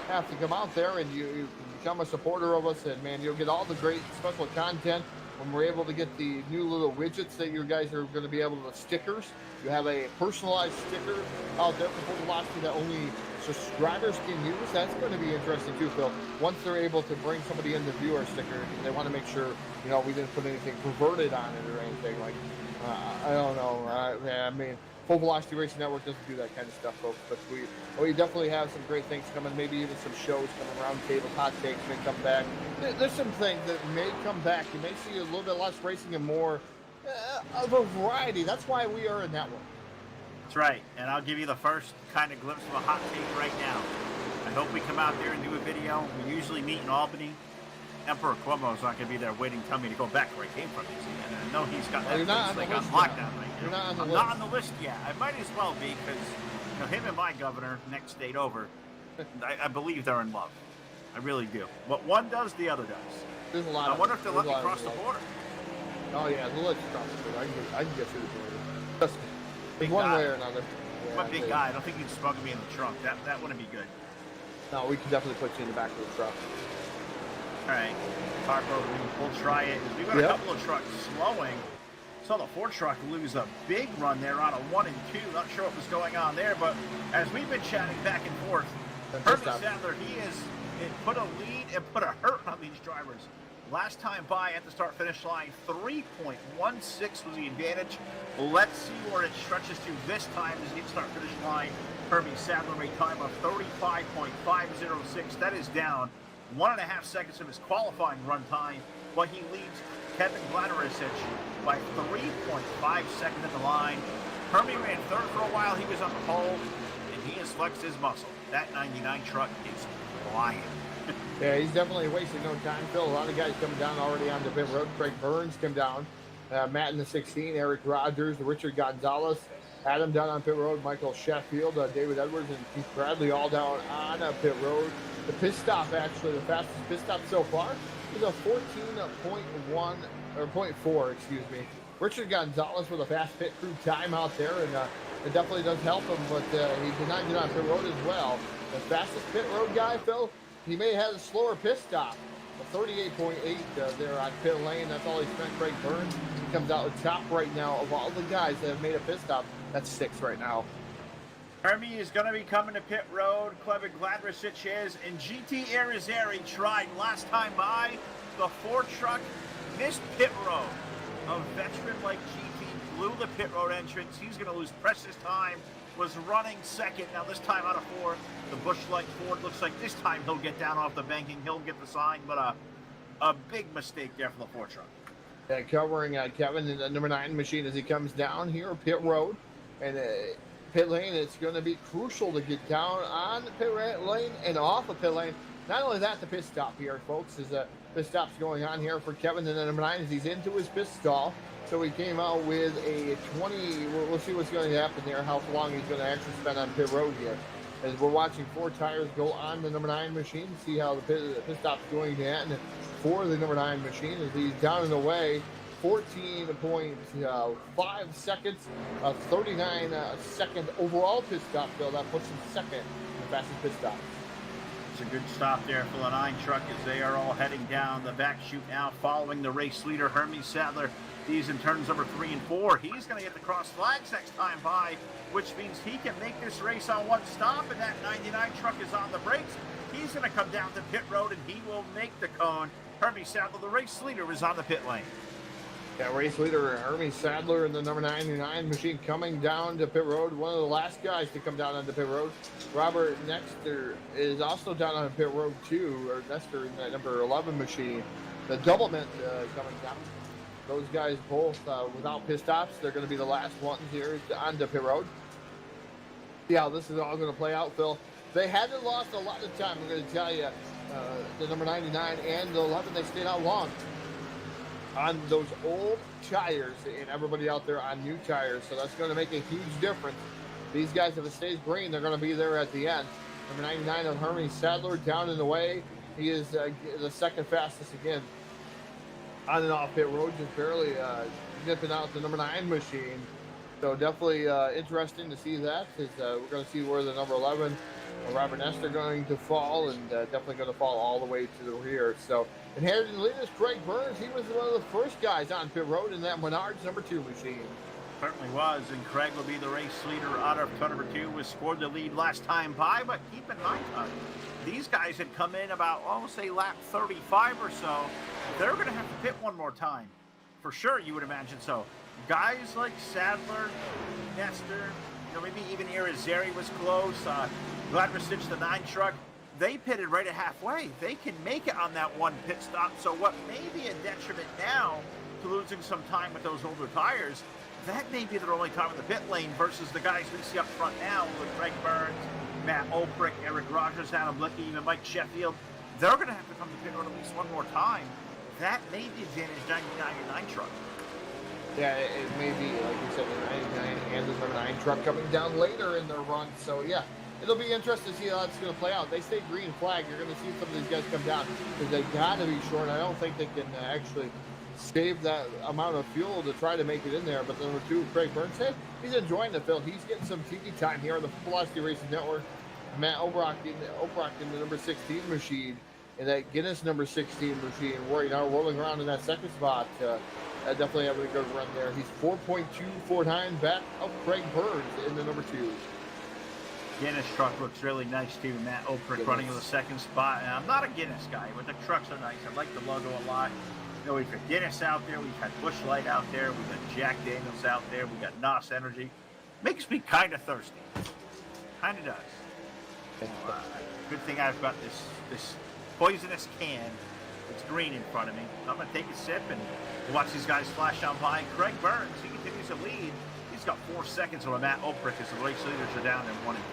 have to come out there, and you become a supporter of us. And man, you'll get all the great special content. When we're able to get the new little widgets that you guys are going to be able to stickers. You have a personalized sticker out there for Full Velocity that only subscribers can use. That's going to be interesting too, Phil. Once they're able to bring somebody in to view our sticker, they want to make sure we didn't put anything perverted on it or anything like. I don't know. I mean, Full Velocity Racing Network doesn't do that kind of stuff, folks. But we definitely have some great things coming. Maybe even some shows coming. Round tables, hot takes may come back. There's some things that may come back. You may see a little bit less racing and more of a variety. That's why we are a network. That's right. And I'll give you the first kind of glimpse of a hot take right now. I hope we come out there and do a video. We usually meet in Albany. Emperor Cuomo's not going to be there waiting to tell me to go back where I came from. And I know he's got that place like on lockdown right now. I'm not on the list yet. I might as well be because him and my governor, next state over, I believe they're in love. I really do. What one does, the other does. There's a lot. I wonder if they'll let me cross the border. Oh yeah, they'll let you cross the border. I can get through the border. Just big one guy. way or another. I'm a big guy. I don't think you'd smuggle me in the trunk. That wouldn't be good. No, we can definitely put you in the back of the truck. All right, Parker, we'll try it. We've got a couple of trucks slowing. Saw the Ford truck lose a big run there on a 1 and 2. Not sure what was going on there, but as we've been chatting back and forth, Herbie Sadler, he has put a lead and put a hurt on these drivers. Last time by at the start-finish line, 3.16 was the advantage. Let's see where it stretches to this time as he hits start-finish line. Herbie Sadler, a time of 35.506. That is down 1.5 seconds from his qualifying run time, but he leads Kevin Gladaricic by 3.5 seconds at the line. Herbie ran third for a while. He was on the pole, and he has flexed his muscle. That 99 truck is flying. Yeah, he's definitely wasting no time, Phil. A lot of guys coming down already on the pit road. Craig Burns came down. Matt in the 16, Eric Rogers, Richard Gonzalez, Adam down on pit road, Michael Sheffield, David Edwards, and Keith Bradley all down on pit road. The pit stop, actually, the fastest pit stop so far is a 14.1 or 0.4, excuse me. Richard Gonzalez with a fast pit crew time out there, and it definitely does help him, but he did not get on pit road as well. The fastest pit road guy, Phil, he may have had a slower pit stop. A 38.8 there on pit lane. That's all he spent. Craig Burns, he comes out the top right now of all the guys that have made a pit stop. That's 6 right now. Herbie is going to be coming to pit road. Clever Gladaricic is. And GT Irizarry tried last time by. The Ford truck missed pit road. A veteran like GT blew the pit road entrance. He's going to lose precious time. Was running second. Now this time out of fourth. The Busch Light Ford looks like this time he'll get down off the banking. He'll get the sign, but a big mistake there for the Ford truck. Yeah, covering Kevin in the number 9 machine as he comes down here pit road and pit lane. It's going to be crucial to get down on the pit lane and off of pit lane. Not only that, the pit stop here, folks, is pit stop's going on here for Kevin in the number 9 as he's into his pit stall. So he came out with a 20. We'll see what's going to happen there, how long he's going to actually spend on pit road here. As we're watching 4 tires go on the number 9 machine, see how the pit stop's going to end for the number 9 machine as he's down and away. 14.5 seconds, 39-second overall pit stop, Phil. That puts him second in the fastest pit stop. It's a good stop there for the 9 truck as they are all heading down the back chute now, following the race leader, Hermes Sadler. He's in turns number 3 and 4. He's going to get the cross flags next time by, which means he can make this race on one stop, and that 99 truck is on the brakes. He's going to come down the pit road, and he will make the cone. Hermes Sadler, the race leader, is on the pit lane. Yeah, race leader Hermes Sadler in the number 99 machine coming down to pit road. One of the last guys to come down on the pit road. Robert Nexter is also down on pit road too, or Nexter in that number 11 machine. The doublemint coming down. Those guys both without pit stops. They're going to be the last ones here on the pit road. See how this is all going to play out, Phil. They hadn't lost a lot of time. I'm going to tell you, the number 99 and the 11, they stayed out long on those old tires, and everybody out there on new tires. So that's going to make a huge difference. These guys, if it stays green, they're going to be there at the end. Number 99 of Hermes Sadler down and away. He is the second fastest again on and off pit road, just barely nipping out the number 9 machine. So definitely interesting to see that. We're going to see where the number 11, Robert Nestor, going to fall, and definitely going to fall all the way to the rear. So inheriting the lead is Craig Burns. He was one of the first guys on pit road in that Menards number 2 machine. Certainly was, and Craig will be the race leader out of turn number 2, was scored the lead last time by, but keep in mind, these guys had come in about, say, lap 35 or so. They're going to have to pit one more time. For sure, you would imagine so. Guys like Sadler, Nestor, maybe even Irizarry was close. Gladrich, the 9 truck, they pitted right at halfway. They can make it on that one pit stop. So what may be a detriment now to losing some time with those older tires, that may be their only time in the pit lane versus the guys we see up front now with Craig Burns, Matt Olprick, Eric Rogers, Adam Blicky, even Mike Sheffield. They're going to have to come to pit road at least one more time. That may be advantage 99 or 9 truck. Yeah, it may be, like you said, the 99 and the number 9 truck coming down later in their run. So, yeah, it'll be interesting to see how that's going to play out. They stay green flag. You're going to see some of these guys come down because they got to be short. I don't think they can actually save that amount of fuel to try to make it in there. But number 2, Craig Burns, he's enjoying the field. He's getting some TV time here on the Velocity Racing Network. Matt Obrock in the number 16 machine, and that Guinness number 16 machine, where rolling around in that second spot. Definitely having a good run there. He's 4.249 back of Craig Burns in the number 2. Guinness truck looks really nice too. Matt Olprick running in the second spot. And I'm not a Guinness guy, but the trucks are nice. I like the logo a lot. We've got Guinness out there. We've had Busch Light out there. We've got Jack Daniels out there. We've got NOS Energy. Makes me kind of thirsty. Kind of does. Good thing I've got this poisonous can. It's green in front of me. I'm going to take a sip and watch these guys flash on by. Craig Burns, he continues to lead. He's got 4 seconds over Matt Olprick as the race leaders are down in 1 and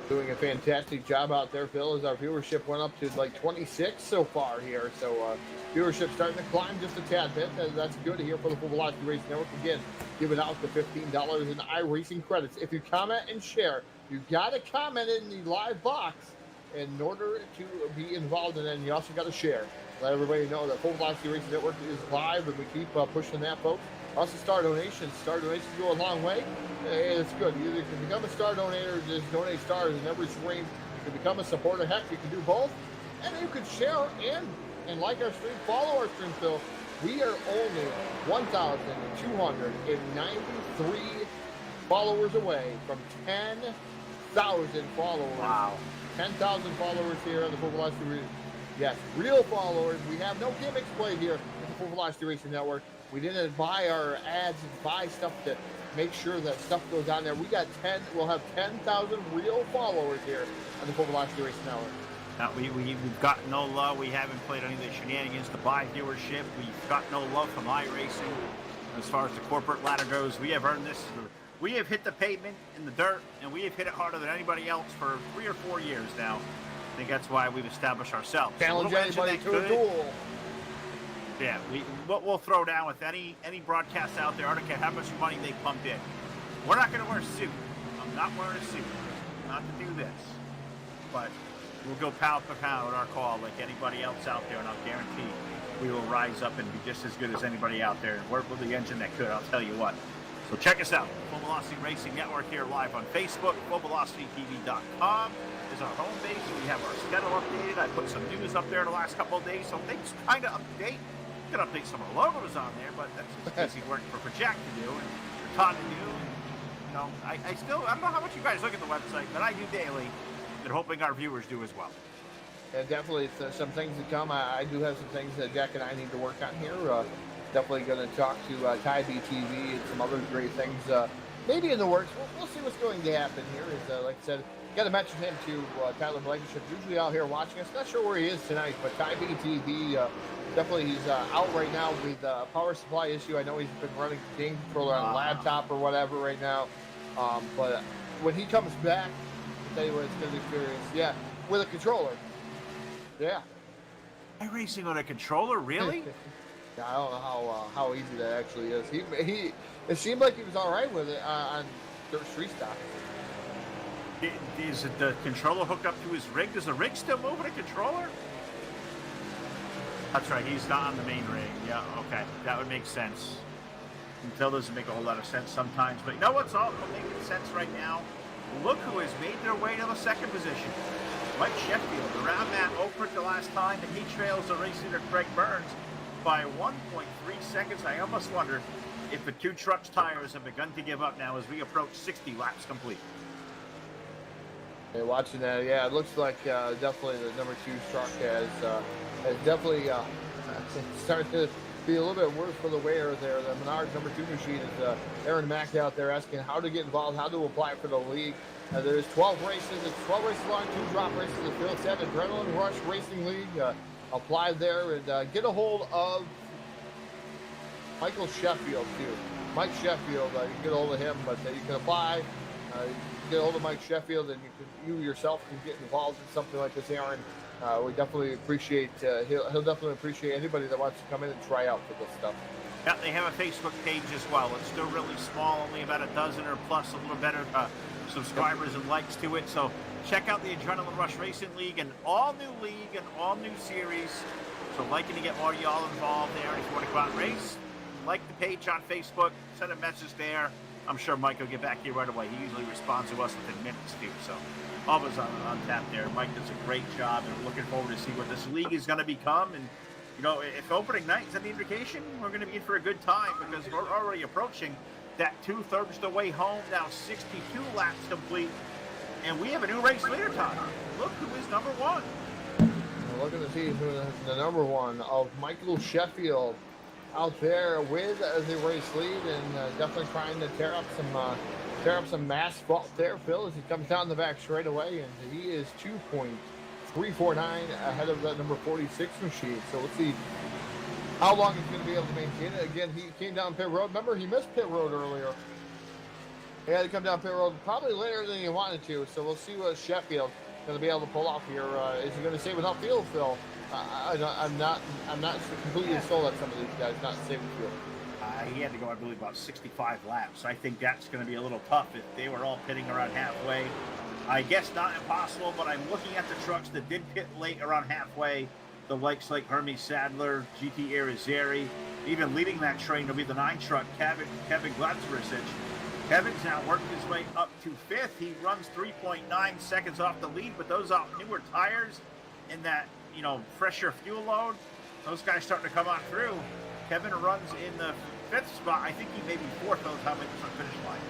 2. Doing a fantastic job out there, Phil, as our viewership went up to like 26 so far here. So viewership starting to climb just a tad bit. That's good here for the Full Velocity Racing Network. Again, giving out the $15 in iRacing credits. If you comment and share, you got to comment in the live box in order to be involved in it, and you also got to share. Let everybody know that Full Velocity Racing Network is live, and we keep pushing that, folks. Also, star donations. Star donations go a long way. It's good. You can become a star donator, just donate stars in every stream. You can become a supporter. Heck, you can do both. And you can share and like our stream, follow our stream, Phil. We are only 1,293 followers away from 10,000 followers. Wow. 10,000 followers here on the Full Velocity Racing. Yes, real followers. We have no gimmicks played here at the Full Velocity Racing Network. We didn't buy our ads and buy stuff to make sure that stuff goes on there. We got 10. We'll have 10,000 real followers here on the Full Velocity Racing Network. Now, we've got no love. We haven't played any of the shenanigans to buy viewership. We've got no love from iRacing. As far as the corporate ladder goes, we have earned this. We have hit the pavement in the dirt, and we have hit it harder than anybody else for 3 or 4 years now. I think that's why we've established ourselves. Challenge anybody to a duel. Yeah, we'll throw down with any broadcasts out there. I don't care how much money they pumped in. We're not going to wear a suit. I'm not wearing a suit. Not to do this. But we'll go pound for pound on our call like anybody else out there, and I'll guarantee we will rise up and be just as good as anybody out there and work with the engine that could, I'll tell you what. So check us out, Full Velocity Racing Network here live on Facebook. FullVelocityTV.com is our home base. We have our schedule updated. I put some news up there the last couple of days, so things kind of update. You can update some of the logos on there, but that's just busy work for Jack to do and for Todd to do. And, you know, I don't know how much you guys look at the website, but I do daily. And hoping our viewers do as well. Yeah, definitely some things to come. I do have some things that Jack and I need to work on here. Definitely going to talk to Ty BTV and some other great things maybe in the works. We'll see what's going to happen here. Like I said, got to mention him too. Tyler Blankenship, usually out here watching us. Not sure where he is tonight, but Ty BTV, definitely he's out right now with a power supply issue. I know he's been running the game controller on a laptop or whatever right now. But when he comes back, I'll tell you what, it's going to be curious. Yeah, with a controller. Yeah. iRacing on a controller, really? Yeah, I don't know how easy that actually is. He it seemed like he was all right with it on Dirt Street Stock. Is the controller hooked up to his rig? Does the rig still move with a controller? That's right, he's not on the main rig. Yeah, okay, that would make sense. Until doesn't make a whole lot of sense sometimes, but you know what's all making sense right now? Look who has made their way to the second position. Mike Sheffield, around that opened the last time, and he trails the race leader Craig Burns by 1.3 seconds. I almost wonder if the two trucks' tires have begun to give up now as we approach 60 laps complete. Hey, watching that, yeah, it looks like definitely the number 2 truck has definitely started to be a little bit worse for the wear there. The Menards number 2 machine is Aaron Mack out there asking how to get involved, how to apply for the league. There's 12 races. It's 12 races long, 2 drop races. The field set Adrenaline Rush Racing League. Apply there and get a hold of Michael Sheffield too. Mike Sheffield, you can get a hold of him, but you can apply. You can get a hold of Mike Sheffield, and you yourself can get involved in something like this, Aaron. We definitely appreciate. He'll definitely appreciate anybody that wants to come in and try out for this stuff. Yeah, they have a Facebook page as well. It's still really small, only about a dozen or plus, a little better subscribers and likes to it. So check out the Adrenaline Rush Racing League, and all new league and all new series. So liking to get more of y'all involved there. If you want to go out and race, like the page on Facebook, send a message there. I'm sure Mike will get back to you right away. He usually responds to us within minutes too. So always on tap there. Mike does a great job, and we're looking forward to see what this league is going to become. And you know, if opening night is any indication, we're going to be in for a good time because we're already approaching that 2/3 of the way home. Now 62 laps complete, and we have a new race leader, Todd. Look who is number 1. We're looking to see who the number 1 of Michael Sheffield out there with the race lead, and definitely trying to tear up some asphalt there, Phil, as he comes down the back straight away, and he is 2.349 ahead of that number 46 machine. So let's see how long he's going to be able to maintain it. Again, he came down pit road. Remember, he missed pit road earlier. He had to come down pit road probably later than he wanted to. So we'll see what Sheffield going to be able to pull off here. Is he going to save enough fuel, Phil? I'm not completely sold on some of these guys not saving fuel. He had to go, I believe, about 65 laps. I think that's going to be a little tough if they were all pitting around halfway. I guess not impossible, but I'm looking at the trucks that did pit late around halfway. The likes like Hermes Sadler, GT Irizarry, even leading that train will be the 9 truck, Kevin Glatzerich. Kevin's now working his way up to 5th. He runs 3.9 seconds off the lead, but those newer tires and that, you know, fresher fuel load, those guys starting to come on through. Kevin runs in the 5th spot. I think he may be 4th by the time he gets on the finish line.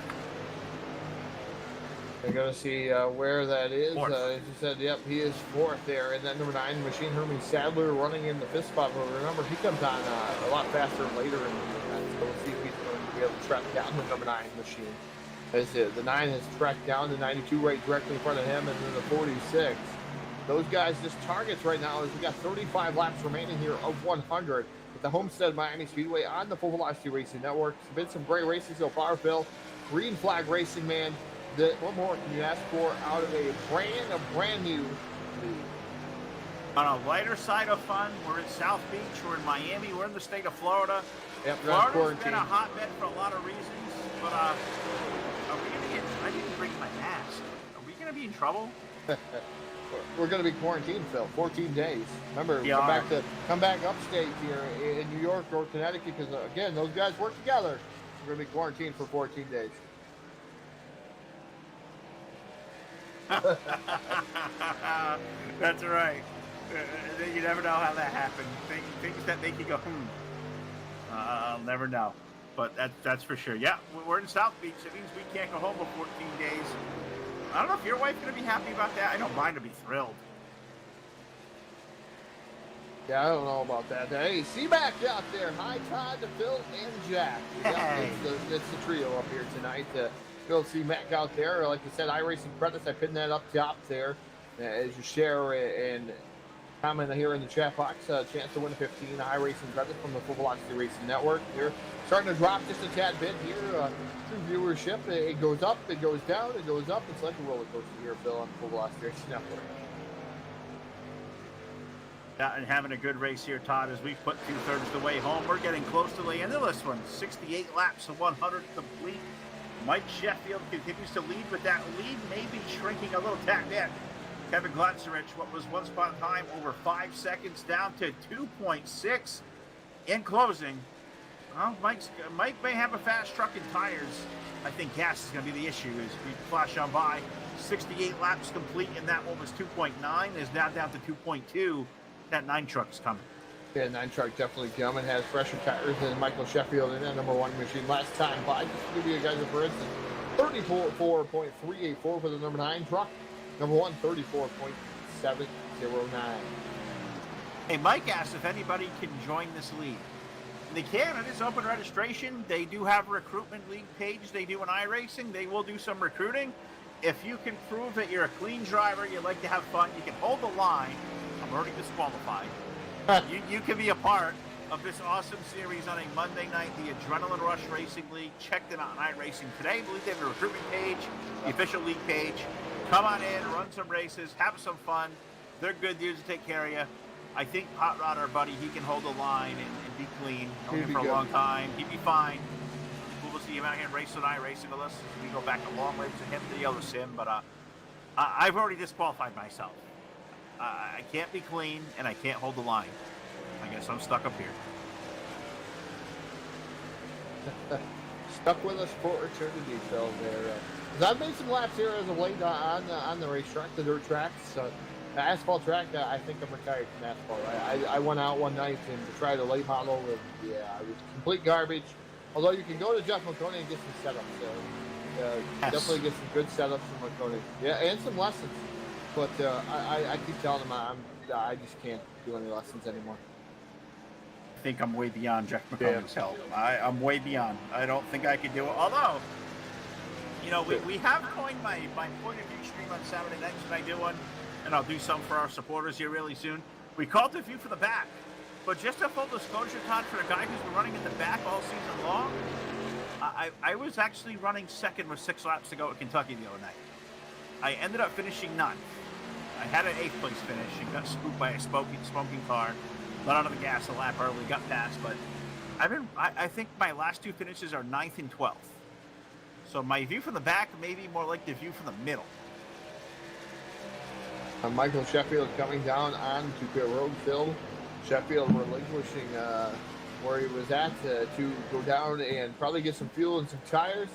We're going to see where that is. Fourth. As you said, yep, he is fourth there. And then number 9, Machine Hermie Sadler running in the fifth spot. But remember, he comes on a lot faster later in the event. So we'll see if he's going to be able to track down the number 9 Machine. As the 9 has tracked down the 92 right directly in front of him, and then the 46. Those guys, just targets right now is we got 35 laps remaining here of 100 with the Homestead Miami Speedway on the Full Velocity Racing Network. It's been some great racing so far, Phil. Green flag racing, man. What more can you ask for out of a brand new league? On a lighter side of fun, we're in South Beach, we're in Miami, we're in the state of Florida. Yep, Florida's been a hotbed for a lot of reasons, but are we going to get, I didn't bring my mask. Are we going to be in trouble? We're going to be quarantined, Phil. 14 days. Remember, come back upstate here in New York or Connecticut, because again, those guys work together. We're going to be quarantined for 14 days. That's right. You never know how that happened. Things that make you go, I'll never know. But that's for sure. Yeah, we're in South Beach. It means we can't go home for 14 days. I don't know if your wife's going to be happy about that. I know mine will be thrilled. Yeah, I don't know about that. Hey, C-Mac out there. Hi, Todd, Phil, and Jack. Hey. It's the trio up here tonight. Phil, C-Mac out there. Like I said, iRacing credits. I pinned that up top there. As you share and comment here in the chat box, chance to win 15 iRacing credits from the Full Velocity Racing Network. They're starting to drop just a tad bit here. Through viewership, it goes up, it goes down, it goes up. It's like a roller coaster here, Phil, on the Full Velocity Racing Network. Yeah, and having a good race here, Todd, as we've put 2/3 the way home. We're getting close to the end of this one. 68 laps of 100 complete. Mike Sheffield continues to lead, but that lead may be shrinking a little tad bit. Kevin Glatserich, what was once upon a time over 5 seconds, down to 2.6 in closing. Well, Mike may have a fast truck and tires. I think gas is going to be the issue as we flash on by. 68 laps complete, and that one was 2.9, is now down to 2.2. That 9 truck's coming. Yeah, 9 truck definitely coming. Has fresher tires than Michael Sheffield in that number 1 machine last time. But just to give you guys a for instance, 34.384 for the number 9 truck. Number 1, 34.709. Hey, Mike asked if anybody can join this league. They can. It is open registration. They do have a recruitment league page. They do an iRacing. They will do some recruiting. If you can prove that you're a clean driver, you like to have fun, you can hold the line. I'm already disqualified. You can be a part of this awesome series on a Monday night, the Adrenaline Rush Racing League. Check them out on iRacing today. I believe they have a recruitment page, the official league page. Come on in, run some races, have some fun. They're good dudes to take care of you. I think Hot Rod, our buddy, he can hold the line and be clean. Known him for a long time. He'd be fine. Cool to see him out here racing iRacing with us. We go back a long way to him, to the other sim, but I've already disqualified myself. I can't be clean, and I can't hold the line. I guess I'm stuck up here. Stuck with us for eternity, Phil. There, I've made some laps here as of late on the racetrack, the dirt tracks. The asphalt track, I think I'm retired from asphalt. I went out one night and to try the late model. It was complete garbage. Although you can go to Jeff McConey and get some setups. Yes. Definitely get some good setups from McConey. Yeah, and some lessons. But I keep telling him I just can't do any lessons anymore. I think I'm way beyond Jeff McConaughey's help. I'm way beyond. I don't think I could do it. Although, you know, we have coined my point of view stream on Saturday nights when I do one, and I'll do some for our supporters here really soon. We called it View for the Back. But just a full disclosure, Todd, for a guy who's been running in the back all season long, I was actually running second with 6 laps to go at Kentucky the other night. I ended up finishing 9th. I had an 8th place finish and got spooked by a smoking car. Let out of the gas a lap early, got past, but I think my last 2 finishes are 9th and 12th. So my view from the back may be more like the view from the middle. Michael Sheffield coming down onto pit road, Phil. Sheffield relinquishing where he was at to go down and probably get some fuel and some tires.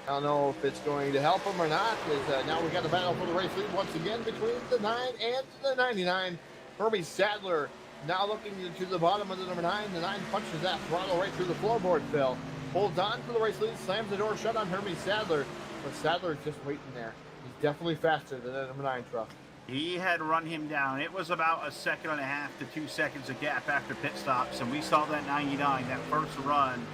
I don't know if it's going to help him or not, because now we got the battle for the race lead once again between the 9 and the 99. Hermie Sadler now looking to the bottom of the number 9. The 9 punches that throttle right through the floorboard, Phil. Holds on for the race lead, slams the door shut on Hermie Sadler, but Sadler's just waiting there. He's definitely faster than that number 9 truck. He had run him down. It was about 1.5 to 2 seconds of gap after pit stops, and we saw that 99, that first run.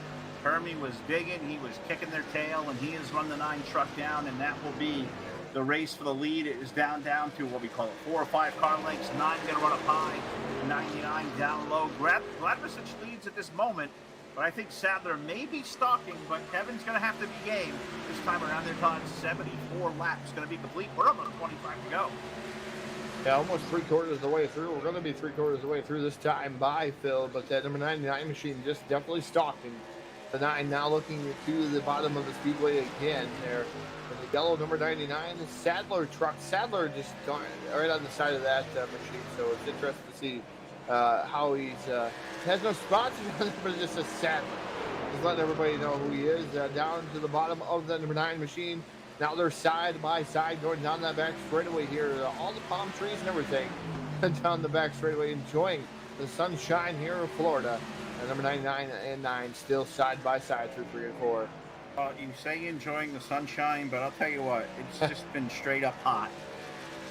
Hermie was digging, he was kicking their tail, and he has run the 9 truck down, and that will be the race for the lead. It is down to what we call it, 4 or 5 car lengths. 9 going to run up high, 99 down low. Gladbach leads at this moment, but I think Sadler may be stalking, but Kevin's going to have to be game this time around. They're talking 74 laps going to be complete. We're about 25 to go. Yeah, almost 3/4 of the way through. We're going to be 3/4 of the way through this time by Phil, but that number 99 machine just definitely stalking. The 9 now looking to the bottom of the speedway again there. And the yellow number 99 is Sadler truck. Sadler just right on the side of that machine, so it's interesting to see how he's has no sponsors on it, but it just says Sadler. Just letting everybody know who he is. Down to the bottom of the number 9 machine. Now they're side by side going down that back straightaway here. All the palm trees and everything down the back straightaway, enjoying the sunshine here in Florida. And number 99 and 9 still side by side through 3 and 4. You say enjoying the sunshine, but I'll tell you what, it's just been straight up hot.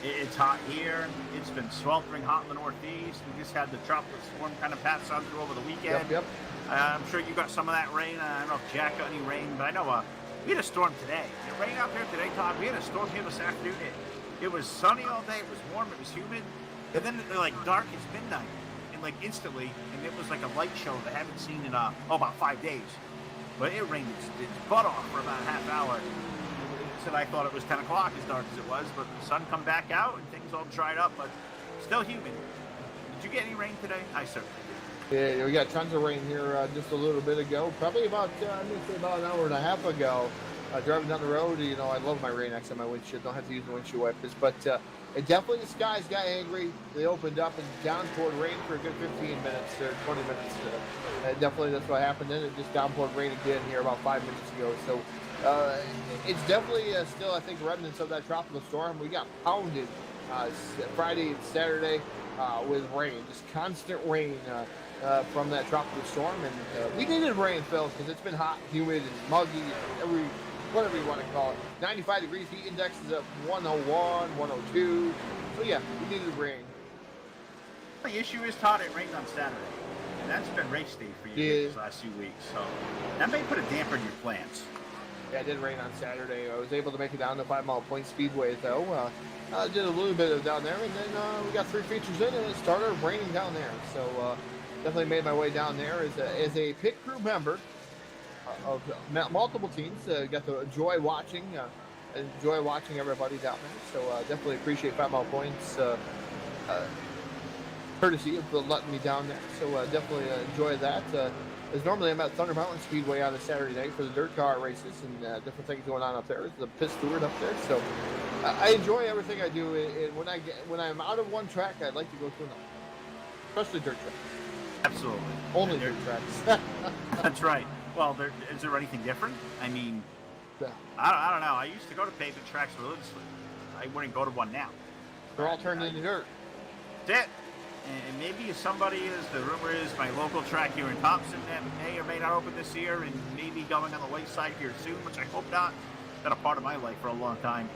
It's hot here. It's been sweltering hot in the Northeast. We just had the tropical storm kind of pass on through over the weekend. Yep. I'm sure you got some of that rain. I don't know if Jack got any rain, but I know we had a storm today. It rained out there today, Todd. We had a storm here this afternoon. It was sunny all day. It was warm. It was humid. And then like dark as midnight, and like instantly, and it was like a light show that I haven't seen in about 5 days. But it rained its butt off for about a half hour. Said I thought it was 10 o'clock as dark as it was, but the sun come back out and things all dried up, but still humid. Did you get any rain today? I certainly did. Yeah, we got tons of rain here just a little bit ago. Probably about, I'm going to say about an hour and a half ago. Driving down the road, you know, I love my rain X on my windshield. Don't have to use the windshield wipers. But it definitely, the skies got angry. They opened up and downpoured rain for a good 15 minutes or 20 minutes. Definitely that's what happened. Then it just downpoured rain again here about 5 minutes ago. So it's definitely still, I think, remnants of that tropical storm. We got pounded Friday and Saturday with rain, just constant rain from that tropical storm. And we needed rain, Phil, because it's been hot, humid, and muggy, and whatever you want to call it. 95 degrees, heat index is up 101, 102. So yeah, we needed rain. The issue is, Todd, it rained on Saturday. And that's been race day for you these last few weeks. So that may put a damper in your plans. Yeah, it did rain on Saturday. I was able to make it down to 5 Mile Point Speedway, though. Did a little bit of down there, and then we got 3 features in, and it started raining down there. So definitely made my way down there as a pit crew member of multiple teams. Got to enjoy watching everybody down there. So definitely appreciate 5 Mile Point's courtesy of letting me down there. So definitely enjoy that. As normally I'm at Thunder Mountain Speedway on a Saturday night for the dirt car races and different things going on up there. There's the pit steward up there. So I enjoy everything I do. And when I'm out of one track, I'd like to go to another, especially dirt tracks. Absolutely. Only dirt tracks. That's right. Well, is there anything different? I mean, Yeah. I don't know. I used to go to pavement tracks religiously. I wouldn't go to one now. They're all turned into dirt. That's it. And maybe if somebody the rumor is my local track here in Thompson that may or may not open this year and maybe going on the wayside here soon, which I hope not. It's been a part of my life for a long time.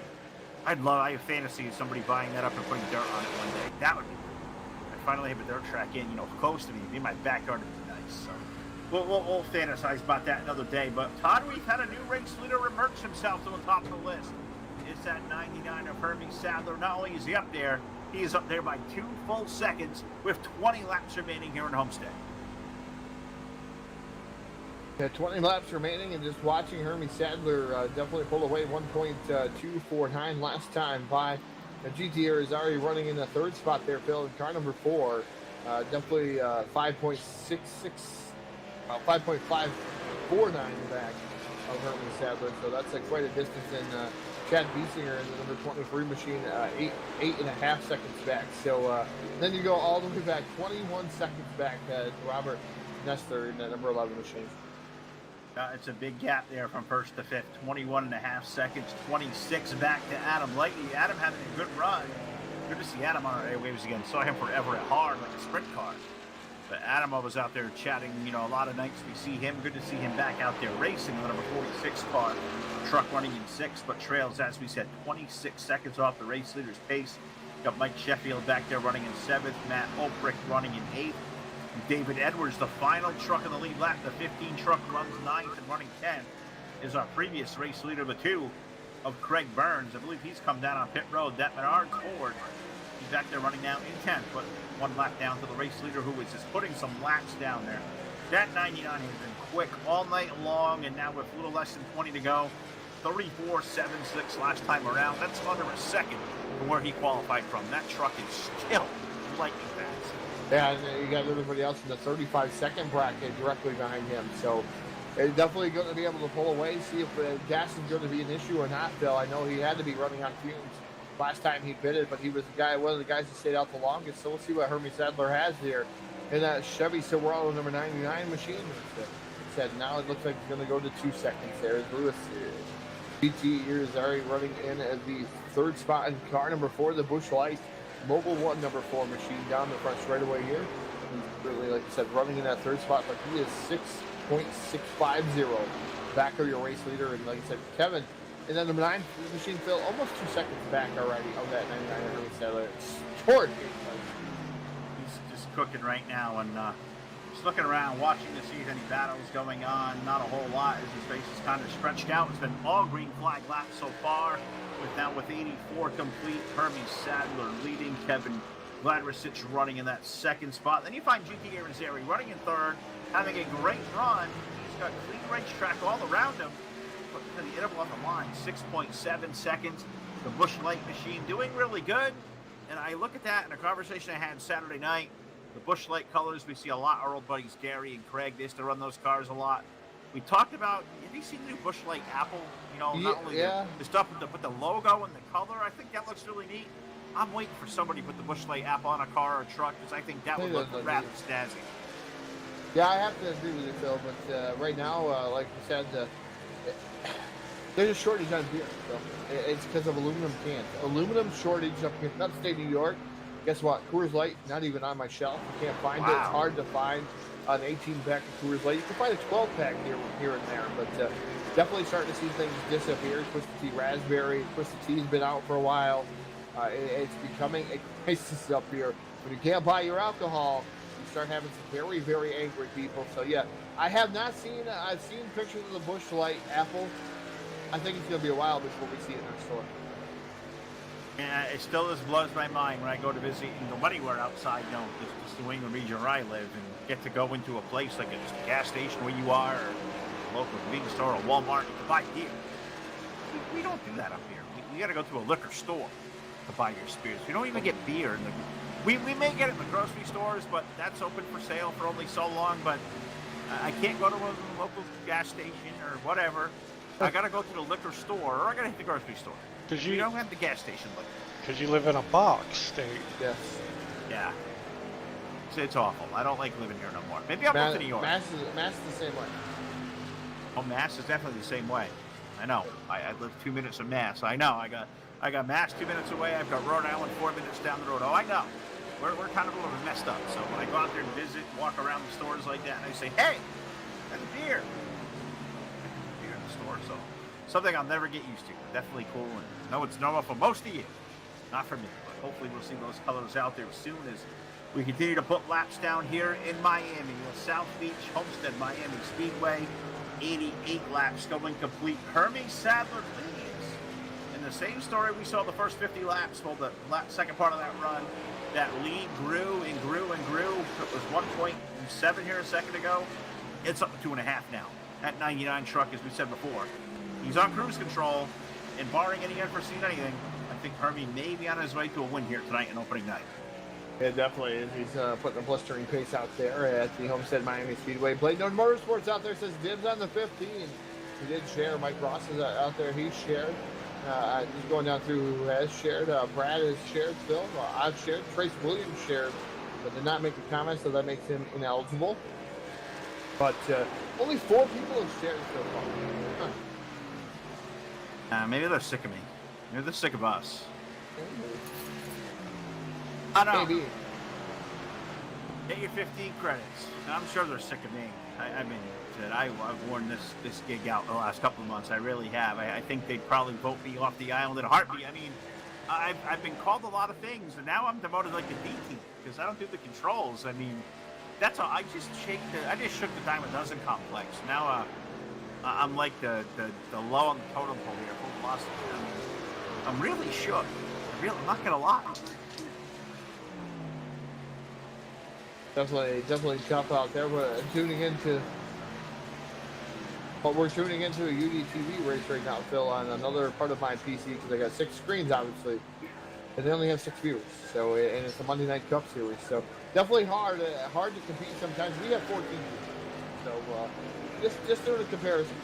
I have fantasy of somebody buying that up and putting dirt on it one day. That would be cool. I finally have a dirt track close to me. In my backyard would be nice. So we'll fantasize about that another day. But Todd, we've had a new race leader emerge himself to the top of the list. It's that 99 of Hermie Sadler. Not only is he up there, he is up there by 2 full seconds with 20 laps remaining here in Homestead. Yeah, 20 laps remaining, and just watching Hermie Sadler definitely pull away 1.249 last time by. GTR is already running in the 3rd spot there, Phil, in car number 4. Definitely 5.549 back of Hermie Sadler, so that's quite a distance. And Chad Biesinger in the number 23 machine, 8.5 seconds back. So then you go all the way back, 21 seconds back to Robert Nestler in the number 11 machine. It's a big gap there from 1st to 5th, 21.5 seconds, 26 back to Adam Lightly. Adam having a good run. Good to see Adam on our airwaves again. Saw him forever at hard, like a sprint car. But Adamo was out there chatting, you know, a lot of nights we see him. Good to see him back out there racing. The number 46 car, truck running in 6th, but trails, as we said, 26 seconds off the race leader's pace. Got Mike Sheffield back there running in 7th, Matt Ulbrich running in 8th. David Edwards, the final truck in the lead lap, the 15 truck runs 9th and running 10th, is our previous race leader, the 2 of Craig Burns. I believe he's come down on pit road. That Menard Ford, he's back there running now in 10th, but 1 lap down to the race leader, who is just putting some laps down there. That 99 has been quick all night long, and now with a little less than 20 to go, 34.76 last time around. That's under a second from where he qualified from. That truck is still lightning fast. Yeah, and you got everybody else in the 35-second bracket directly behind him. So it's definitely going to be able to pull away, see if gas is going to be an issue or not, Phil. I know he had to be running on fumes last time he pitted, but he was one of the guys who stayed out the longest. So we'll see what Hermie Sadler has here in that Chevy Silverado number 99 machine. Said now it looks like it's going to go to 2 seconds there. Lewis BT is already running in at the 3rd spot in car number 4, the Busch Light Mobile 1 number 4 machine down the front straightaway here. He's really, like I said, running in that 3rd spot, but he is 6.650 back of your race leader. And like I said, Kevin in that number 9 machine, Phil, almost 2 seconds back already of that 99 Hermie Sadler. Short. He's just cooking right now, and just looking around, watching to see if any battles going on. Not a whole lot, as his race is kind of stretched out. It's been all green flag laps so far. With 84 complete, Hermie Sadler leading, Kevin Gladricich running in that 2nd spot. Then you find GT Irizarry running in 3rd, having a great run. He's got clean racetrack all around him. But to the interval on the line, 6.7 seconds. The Busch Light machine doing really good. And I look at that in a conversation I had Saturday night. The Busch Light colors, we see a lot. Our old buddies Gary and Craig, they used to run those cars a lot. We talked about, have you seen the new Busch Light Apple? You know, not only the stuff with the logo and the color. I think that looks really neat. I'm waiting for somebody to put the Busch Light Apple on a car or a truck, because I think that would look rather snazzy. Yeah, I have to agree with you, Phil. But right now, like you said, there's a shortage on beer. So it's because of aluminum cans. Aluminum shortage up here in upstate New York. Guess what? Coors Light, not even on my shelf. You can't find it. It's hard to find an 18-pack of Coors Light. You can find a 12-pack here and there, but definitely starting to see things disappear. Twisted Tea Raspberry. Twisted Tea's been out for a while. It's becoming a crisis up here. When you can't buy your alcohol, you start having some very, very angry people. So, yeah, I have not seen I've seen pictures of the Busch Light Apple. I think it's going to be a while before we see it in our store. Yeah, it still just blows my mind when I go to visit, anywhere outside, this New England region where I live, and get to go into a place like just a gas station where you are, or a local convenience store, or Walmart, to buy beer. We don't do that up here. We got to go to a liquor store to buy your spirits. We don't even get beer. We may get it in the grocery stores, but that's open for sale for only so long. But I can't go to a local gas station or whatever. I got to go to the liquor store, or I got to hit the grocery store. Because you don't have the gas station liquor. Because you live in a box state. Yes. Yeah. It's awful. I don't like living here no more. Maybe I'll go to New York. Mass is the same way. Oh, Mass is definitely the same way. I know. I live 2 minutes from Mass. I know. I got Mass 2 minutes away. I've got Rhode Island 4 minutes down the road. Oh, I know. We're kind of a little messed up. So when I go out there and visit, walk around the stores like that, and I say, hey, that's beer. Beer in the store. So something I'll never get used to. Definitely cool. And I know it's normal for most of you. Not for me. But hopefully we'll see those colors out there soon as we continue to put laps down here in Miami. South Beach, Homestead, Miami Speedway. 88 laps going complete. Hermie Sadler leads. In the same story we saw the first 50 laps, well, the second part of that run, that lead grew and grew and grew. It was 1.7 here a second ago. It's up to 2.5 now. That 99 truck, as we said before, he's on cruise control, and barring any unforeseen anything, I think Hermie may be on his way to a win here tonight in opening night. It definitely is. He's putting a blistering pace out there at the Homestead Miami Speedway. Blade Node Motorsports out there says dibs on the 15. He did share. Mike Ross is out there. He shared. Just going down through who has shared. Brad has shared still. I've shared. Trace Williams shared, but did not make a comment, so that makes him ineligible. But only 4 people have shared so far. Maybe they're sick of me. Maybe they're sick of us. I know. Maybe. Get your 15 credits. I'm sure they're sick of me. I've worn this gig out the last couple of months. I really have. I think they'd probably vote me off the island in a heartbeat. I mean, I've been called a lot of things, and now I'm demoted like a D team because I don't do the controls. I mean, that's all. I just shook the dime a dozen complex. Now I'm like the low on the totem pole here. Full velocity. I mean, I'm really shook. I'm not gonna lie. Definitely tough out there. We're tuning into a UDTV race right now, Phil, on another part of my PC because I got 6 screens, obviously, and they only have 6 viewers. So, and it's a Monday Night Cup series, so definitely hard to compete sometimes. We have 14 viewers, so just doing a comparison.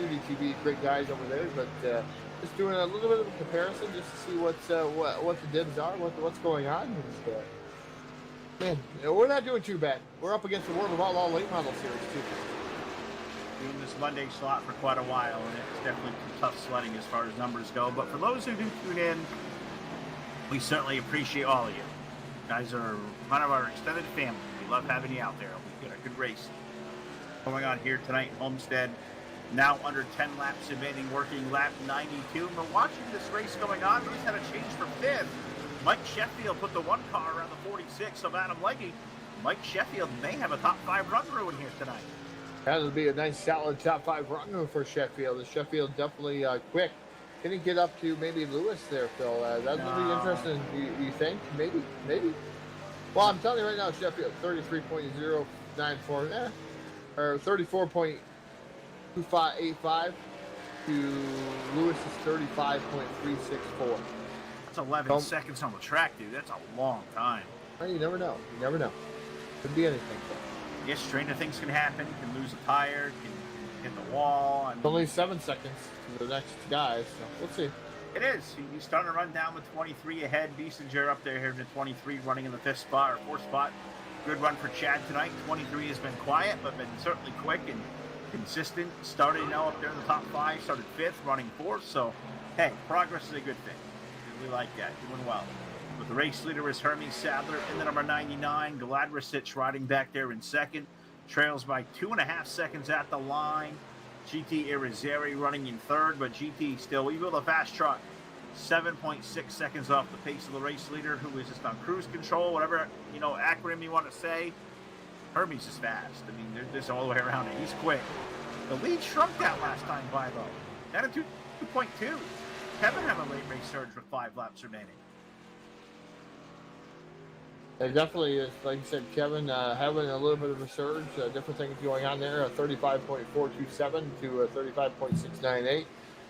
UDTV, great guys over there, but just doing a little bit of a comparison just to see what the dibs are, what's going on. And, man, we're not doing too bad. We're up against the World of Outlaw late model series too. Doing this Monday slot for quite a while, and it's definitely tough sledding as far as numbers go. But for those who do tune in, we certainly appreciate all of you. You guys are one of our extended family. We love having you out there. We get a good race going on here tonight in Homestead. Now under 10 laps remaining, working lap 92. And we're watching this race going on. We just had a change for 5th. Mike Sheffield put the 1 car around the 46 of Adam Legge. Mike Sheffield may have a top 5 run through in here tonight. That'll be a nice solid top 5 run for Sheffield. The Sheffield definitely quick. Can he get up to maybe Lewis there, Phil? That would be interesting. You think? Maybe. Well, I'm telling you right now, Sheffield 33.094 or 34.2585 to Lewis's 35.364. That's 11 seconds on the track, dude. That's a long time. Well, you never know. Could be anything. Yes, stranger things can happen. Can lose a tire, can hit the wall. It's only 7 seconds to the next guy, so we'll see. It is. He's starting to run down with 23 ahead. Biesinger up there here to 23, running in the 5th spot or 4th spot. Good run for Chad tonight. 23 has been quiet, but been certainly quick and consistent. Started now up there in the top 5. Started 5th, running 4th. So, hey, progress is a good thing. We like that. Doing well. But the race leader is Hermes Sadler in the number 99. Gladricic riding back there in 2nd. Trails by 2.5 seconds at the line. GT Irizarry running in 3rd, but GT still, even with a fast truck, 7.6 seconds off the pace of the race leader, who is just on cruise control, whatever, acronym you want to say. Hermes is fast. I mean, there's all the way around it. He's quick. The lead shrunk that last time by, though. Down to 2.2. Kevin had a late race surge with 5 laps remaining. It definitely is, like you said, Kevin, having a little bit of a surge, different things going on there, 35.427 to 35.698.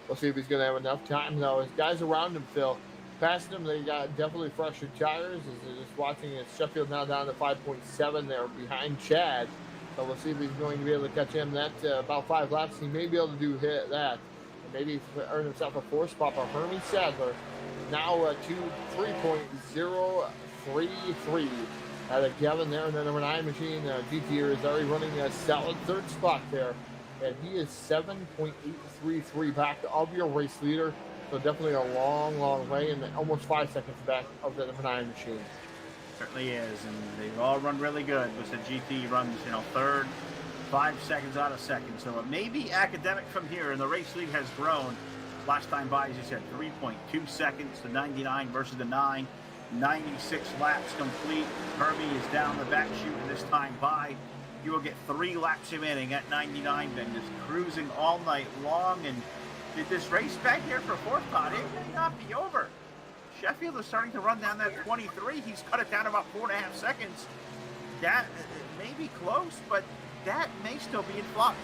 We'll see if he's going to have enough time. Now, his guys around him, Phil, passing him, they got definitely fresher tires. As they're just watching it, Sheffield now down to 5.7 there behind Chad. So we'll see if he's going to be able to catch him. That about 5 laps, he may be able to do that. Maybe earn himself a 4th spot for Hermes Sadler. Now to 3.033 out of Kevin there. And then number 9 machine, GT Irizarry running a solid 3rd spot there. And he is 7.833 back of your race leader. So definitely a long, long way, and almost 5 seconds back of the number 9 machine. Certainly is, and they've all run really good. But the GT runs, 3rd, 5 seconds out of 2nd. So it may be academic from here, and the race lead has grown. Last time by, as you said, 3.2 seconds to 99 versus the 9. 96 laps complete. Herbie is down the back chute, and this time by, you will get 3 laps remaining at 99. Then just cruising all night long, and did this race back here for 4th spot, it may not be over. Sheffield is starting to run down that 23. He's cut it down about 4.5 seconds. That may be close, but that may still be in flux.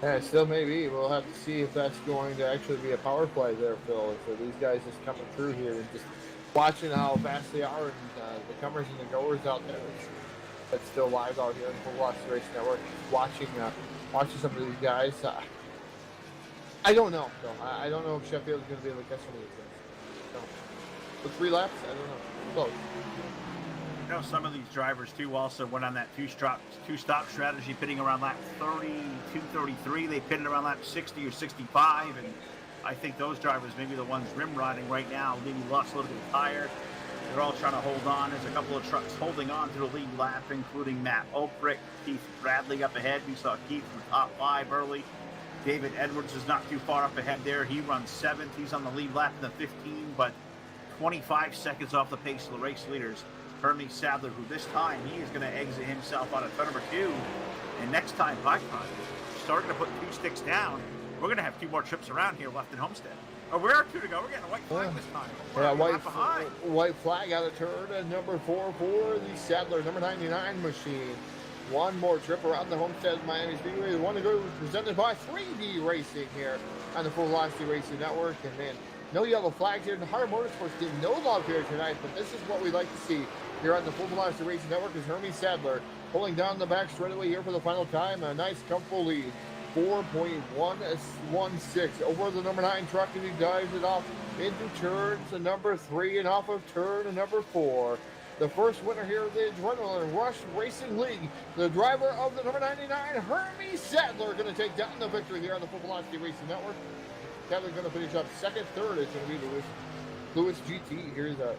Yeah, it still may be. We'll have to see if that's going to actually be a power play there, Phil. So these guys just coming through here and just watching how fast they are, and the comers and the goers out there. That's still live out here in Full Velocity Race Network. Watching some of these guys. I don't know, Phil. I don't know if Sheffield is going to be able to catch some of these guys. So, with 3 laps, I don't know. Close. Some of these drivers too also went on that two-stop strategy, pitting around lap 32, 33. They pitted around lap 60 or 65, and I think those drivers may be the ones rim riding right now. Maybe lost a little bit of tire. They're all trying to hold on. There's a couple of trucks holding on to the lead lap, including Matt Oprick, Keith Bradley up ahead. We saw Keith from top 5 early. David Edwards is not too far up ahead there. He runs 7th. He's on the lead lap in the 15, but 25 seconds off the pace of the race leaders. Hermie Sadler, who this time he is going to exit himself out of turn number 2. And next time, starting to put 2 sticks down. We're going to have 2 more trips around here left in Homestead. Oh, we're 2 to go. We're getting a white flag this time. White flag out of turn and number 4 for the Sadler number 99 machine. One more trip around the Homestead Miami Speedway. The one to go presented by 3D Racing here on the Full Velocity Racing Network. And man, no yellow flags here. The Hard Motorsports getting no love here tonight, but this is what we like to see here on the Full Velocity Racing Network. Is Hermie Sadler pulling down the back straightaway here for the final time. A nice, comfortable lead. 4.116 over the number 9 truck as he dives it off into turns to number 3 and off of turn to number 4. The first winner here of the Adrenaline Rush Racing League, the driver of the number 99, Hermie Sadler, going to take down the victory here on the Full Velocity Racing Network. Sadler going to finish up second. Third is going to be Lewis GT. Here's a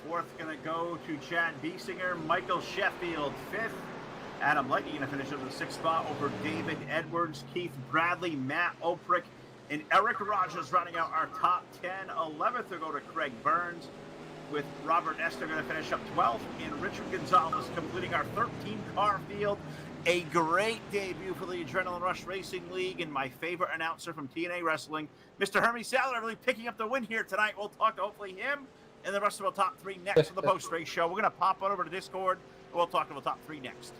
fourth going to go to Chad Biesinger. Michael Sheffield 5th. Adam Lecky going to finish up in the 6th spot over David Edwards, Keith Bradley, Matt Oprick, and Eric Rogers rounding out our top 10. 11th to go to Craig Burns, with Robert Esther going to finish up 12th, and Richard Gonzalez completing our 13-car field. A great debut for the Adrenaline Rush Racing League, and my favorite announcer from TNA Wrestling, Mr. Hermie Sadler, really picking up the win here tonight. We'll talk to hopefully him and the rest of the top 3 next on the post-race show. We're going to pop on over to Discord, and we'll talk to the top 3 next.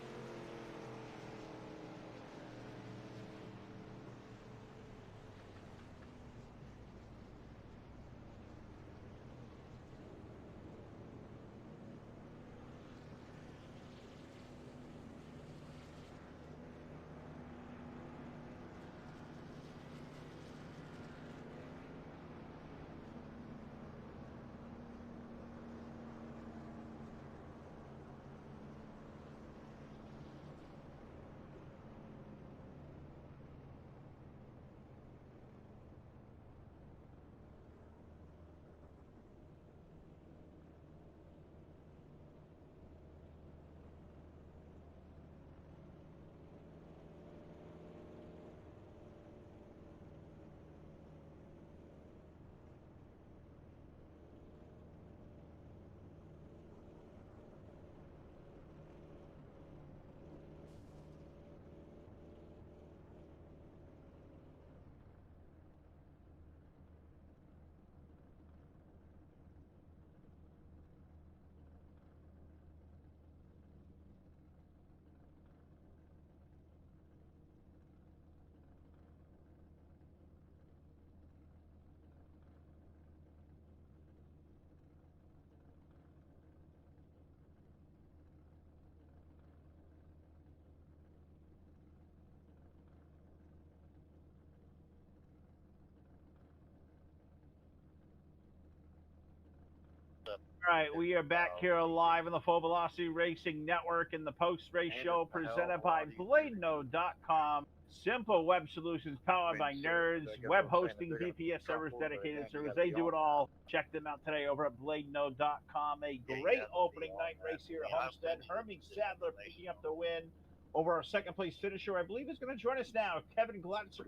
All right, we are back here live on the Full Velocity Racing Network in the post-race show presented by BladeNode.com. Simple web solutions powered by nerds, web hosting, VPS servers, dedicated servers. They do it all. Check them out today over at BladeNode.com. A great opening night race here at Homestead. Hermie Sadler picking up the win over our second-place finisher. I believe is going to join us now, Kevin Gladstone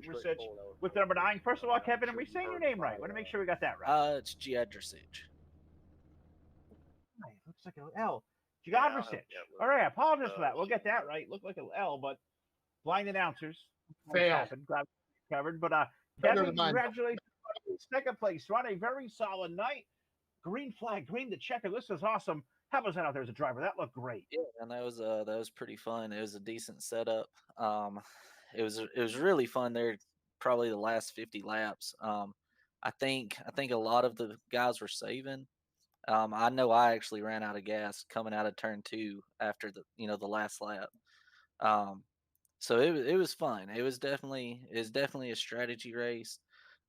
with number 9. First of all, Kevin, are we saying your name right? I want to make sure we got that right. It's Giadricic. Looks like an L. Giadricic. All right, I apologize for that. We'll get that right. Looked like an L, but blind announcers. fail. Glad we covered. But Kevin, congratulations on second place. Run a very solid night. Green flag, green the checker. This is awesome. How was that out there as a driver? That looked great. Yeah, and that was pretty fun. It was a decent setup. It was really fun there. Probably the last 50 laps. I think a lot of the guys were saving. I know I actually ran out of gas coming out of turn 2 after the last lap. So it was fun. It was definitely a strategy race.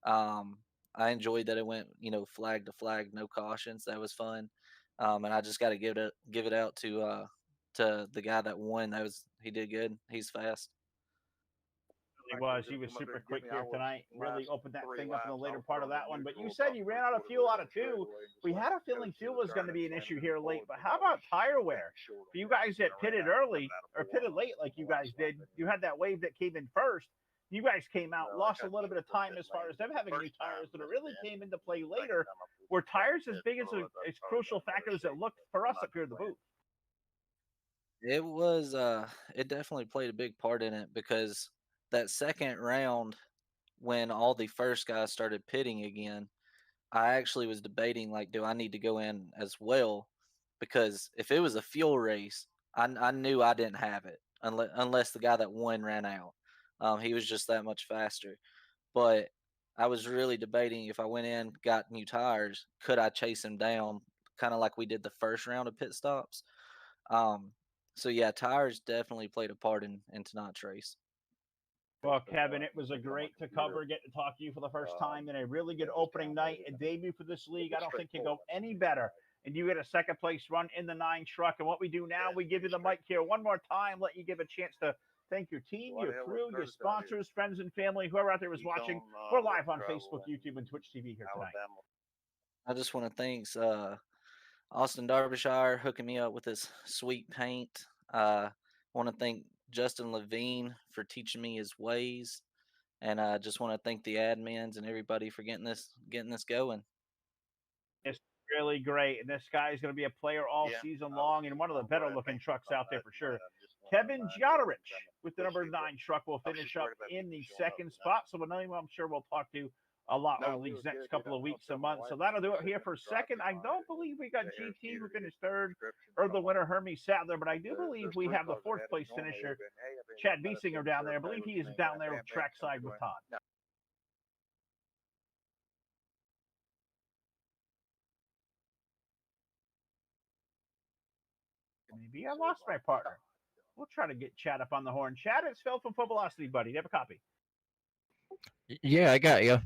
I enjoyed that it went flag to flag, no cautions. That was fun. And I just got to give it out to the guy that won. He did good. He's fast. He was. He was super quick here tonight. Really opened that thing up in the later part of that one. But you said you ran out of fuel out of two. We had a feeling fuel was going to be an issue here late. But how about tire wear? For you guys that pitted early or pitted late like you guys did, you had that wave that came in first. You guys came out, lost a little bit of time as far as them having new tires, but it really came into play later. Were tires as big as a crucial factor as it looked for us up here in the booth? It was it definitely played a big part in it because that second round when all the first guys started pitting again, I actually was debating like, do I need to go in as well? Because if it was a fuel race, I knew I didn't have it unless the guy that won ran out. He was just that much faster. But I was really debating if I went in, got new tires, could I chase him down, kind of like we did the first round of pit stops. Um, so yeah, tires definitely played a part in tonight's race. Well, Kevin, it was a great to cover, get to talk to you for the first time in a really good opening night and debut for this league. I don't think you go any better. And you get a second place run in the 9 truck. And what we do now, we give you the mic here one more time, let you give a chance to thank your team, your crew, your sponsors, friends and family, whoever out there was watching. We're live on Facebook, YouTube, and Twitch TV here tonight. I just want to thank Austin Derbyshire hooking me up with this sweet paint. I want to thank Justin Levine for teaching me his ways, and I just want to thank the admins and everybody for getting this going. It's really great, and this guy is going to be a player all season long, and one of the better looking trucks out there for sure. Kevin Jodorich with the number 9 truck will finish up in the second spot. So I'm sure we'll talk to a lot more these next couple of weeks and months. So that'll do it here for second. I don't believe we got GT who finished third, or the winner Hermie Sadler, but I do believe we have the 4th place finisher, Chad Biesinger, down there. I believe he is down there trackside with Todd. Maybe I lost my partner. We'll try to get Chad up on the horn. Chad, it's Phil from Full Velocity, buddy. Do you have a copy? Yeah, I got you.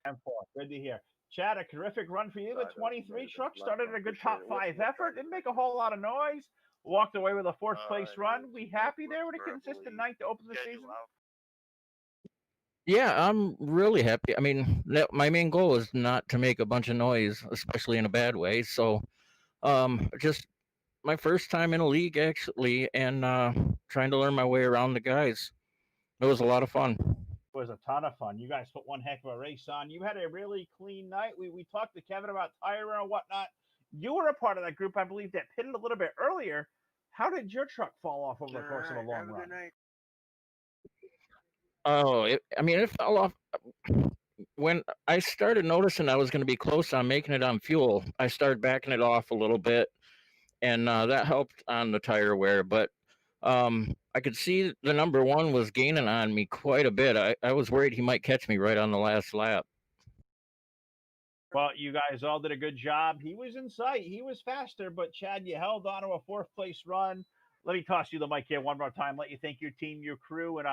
And 4. Good to hear. Chad, a terrific run for you. The 23 truck started a good top 5 effort. Didn't make a whole lot of noise. Walked away with a 4th place run. We happy there with a consistent night to open the season? Yeah, I'm really happy. I mean, my main goal is not to make a bunch of noise, especially in a bad way. So, just my first time in a league actually, and trying to learn my way around the guys. It was a lot of fun. It was a ton of fun. You guys put one heck of a race on. You had a really clean night. We talked to Kevin about tire and whatnot. You were a part of that group, I believe, that pitted a little bit earlier. How did your truck fall off over the course of a long run? Oh, it fell off when I started noticing I was going to be close on making it on fuel. I started backing it off a little bit, and that helped on the tire wear. But I could see the number 1 was gaining on me quite a bit. I was worried he might catch me right on the last lap. Well, you guys all did a good job. He was in sight. He was faster, but Chad, you held on to a 4th place run. Let me toss you the mic here one more time. Let you thank your team, your crew. And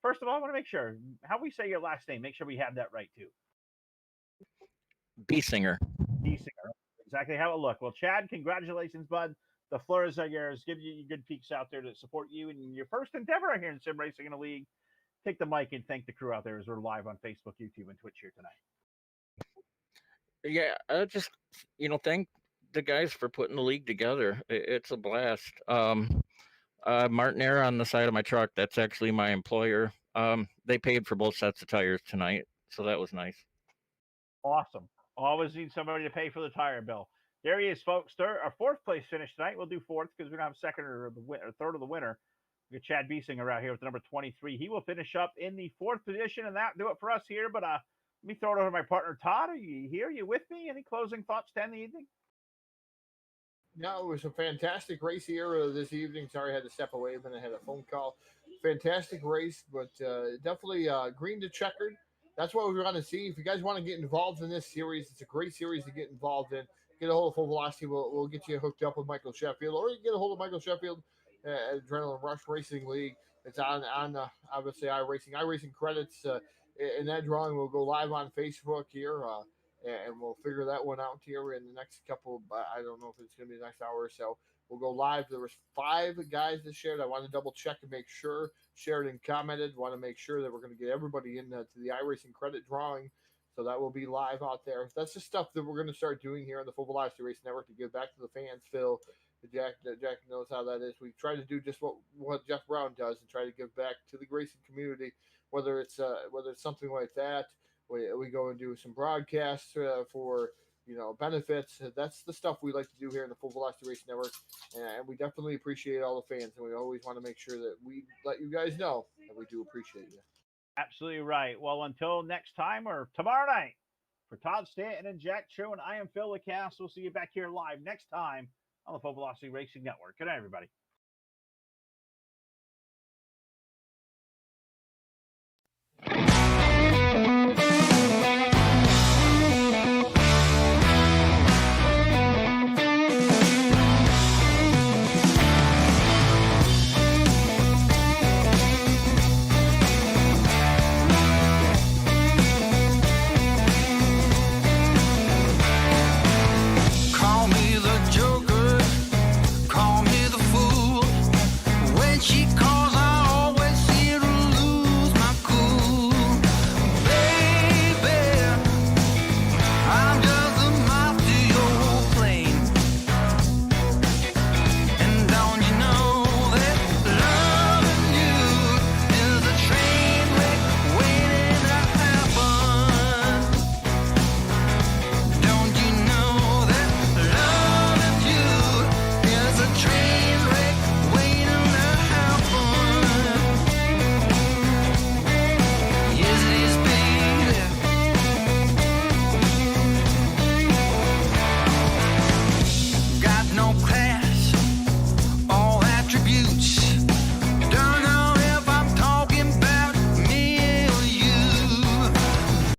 first of all, I want to make sure how we say your last name. Make sure we have that right, too. Biesinger. Biesinger. Exactly how it looked. Well, Chad, congratulations, bud. The floors are yours. Give you good peaks out there to support you in your first endeavor here in sim racing in a league. Take the mic and thank the crew out there as we're live on Facebook, YouTube, and Twitch here tonight. Yeah, I just thank the guys for putting the league together. It's a blast. Martin on the side of my truck. That's actually my employer. They paid for both sets of tires tonight, so that was nice. Awesome. Always need somebody to pay for the tire bill. There he is, folks. Our 4th place finish tonight. We'll do 4th because we don't have 2nd or 3rd of the winner. We got Chad Biesinger out here with the number 23. He will finish up in the 4th position, and that do it for us here. But let me throw it over to my partner, Todd. Are you here? Are you with me? Any closing thoughts to end the evening? No, it was a fantastic race here this evening. Sorry I had to step away, but I had a phone call. Fantastic race, but definitely green to checkered. That's what we want to see. If you guys want to get involved in this series, it's a great series to get involved in. Get a hold of Full Velocity. We'll get you hooked up with Michael Sheffield, or you can get a hold of Michael Sheffield at Adrenaline Rush Racing League. It's on obviously iRacing credits. And that drawing will go live on Facebook here. and we'll figure that one out here in the next couple. But I don't know if it's going to be the next hour or so. We'll go live. There was 5 guys that shared. I want to double check and make sure. Shared and commented. Want to make sure that we're going to get everybody in to the iRacing credit drawing. So that will be live out there. That's the stuff that we're going to start doing here on the Full Velocity Race Network to give back to the fans. Phil, Jack knows how that is. We try to do just what Jeff Brown does and try to give back to the racing community, whether it's something like that. We go and do some broadcasts for benefits. That's the stuff we like to do here in the Full Velocity Race Network, and we definitely appreciate all the fans, and we always want to make sure that we let you guys know that we do appreciate you. Absolutely right. Well, until next time or tomorrow night, for Todd Stanton and Jack Truman, I am Phil LeCass. We'll see you back here live next time on the Full Velocity Racing Network. Good night, everybody.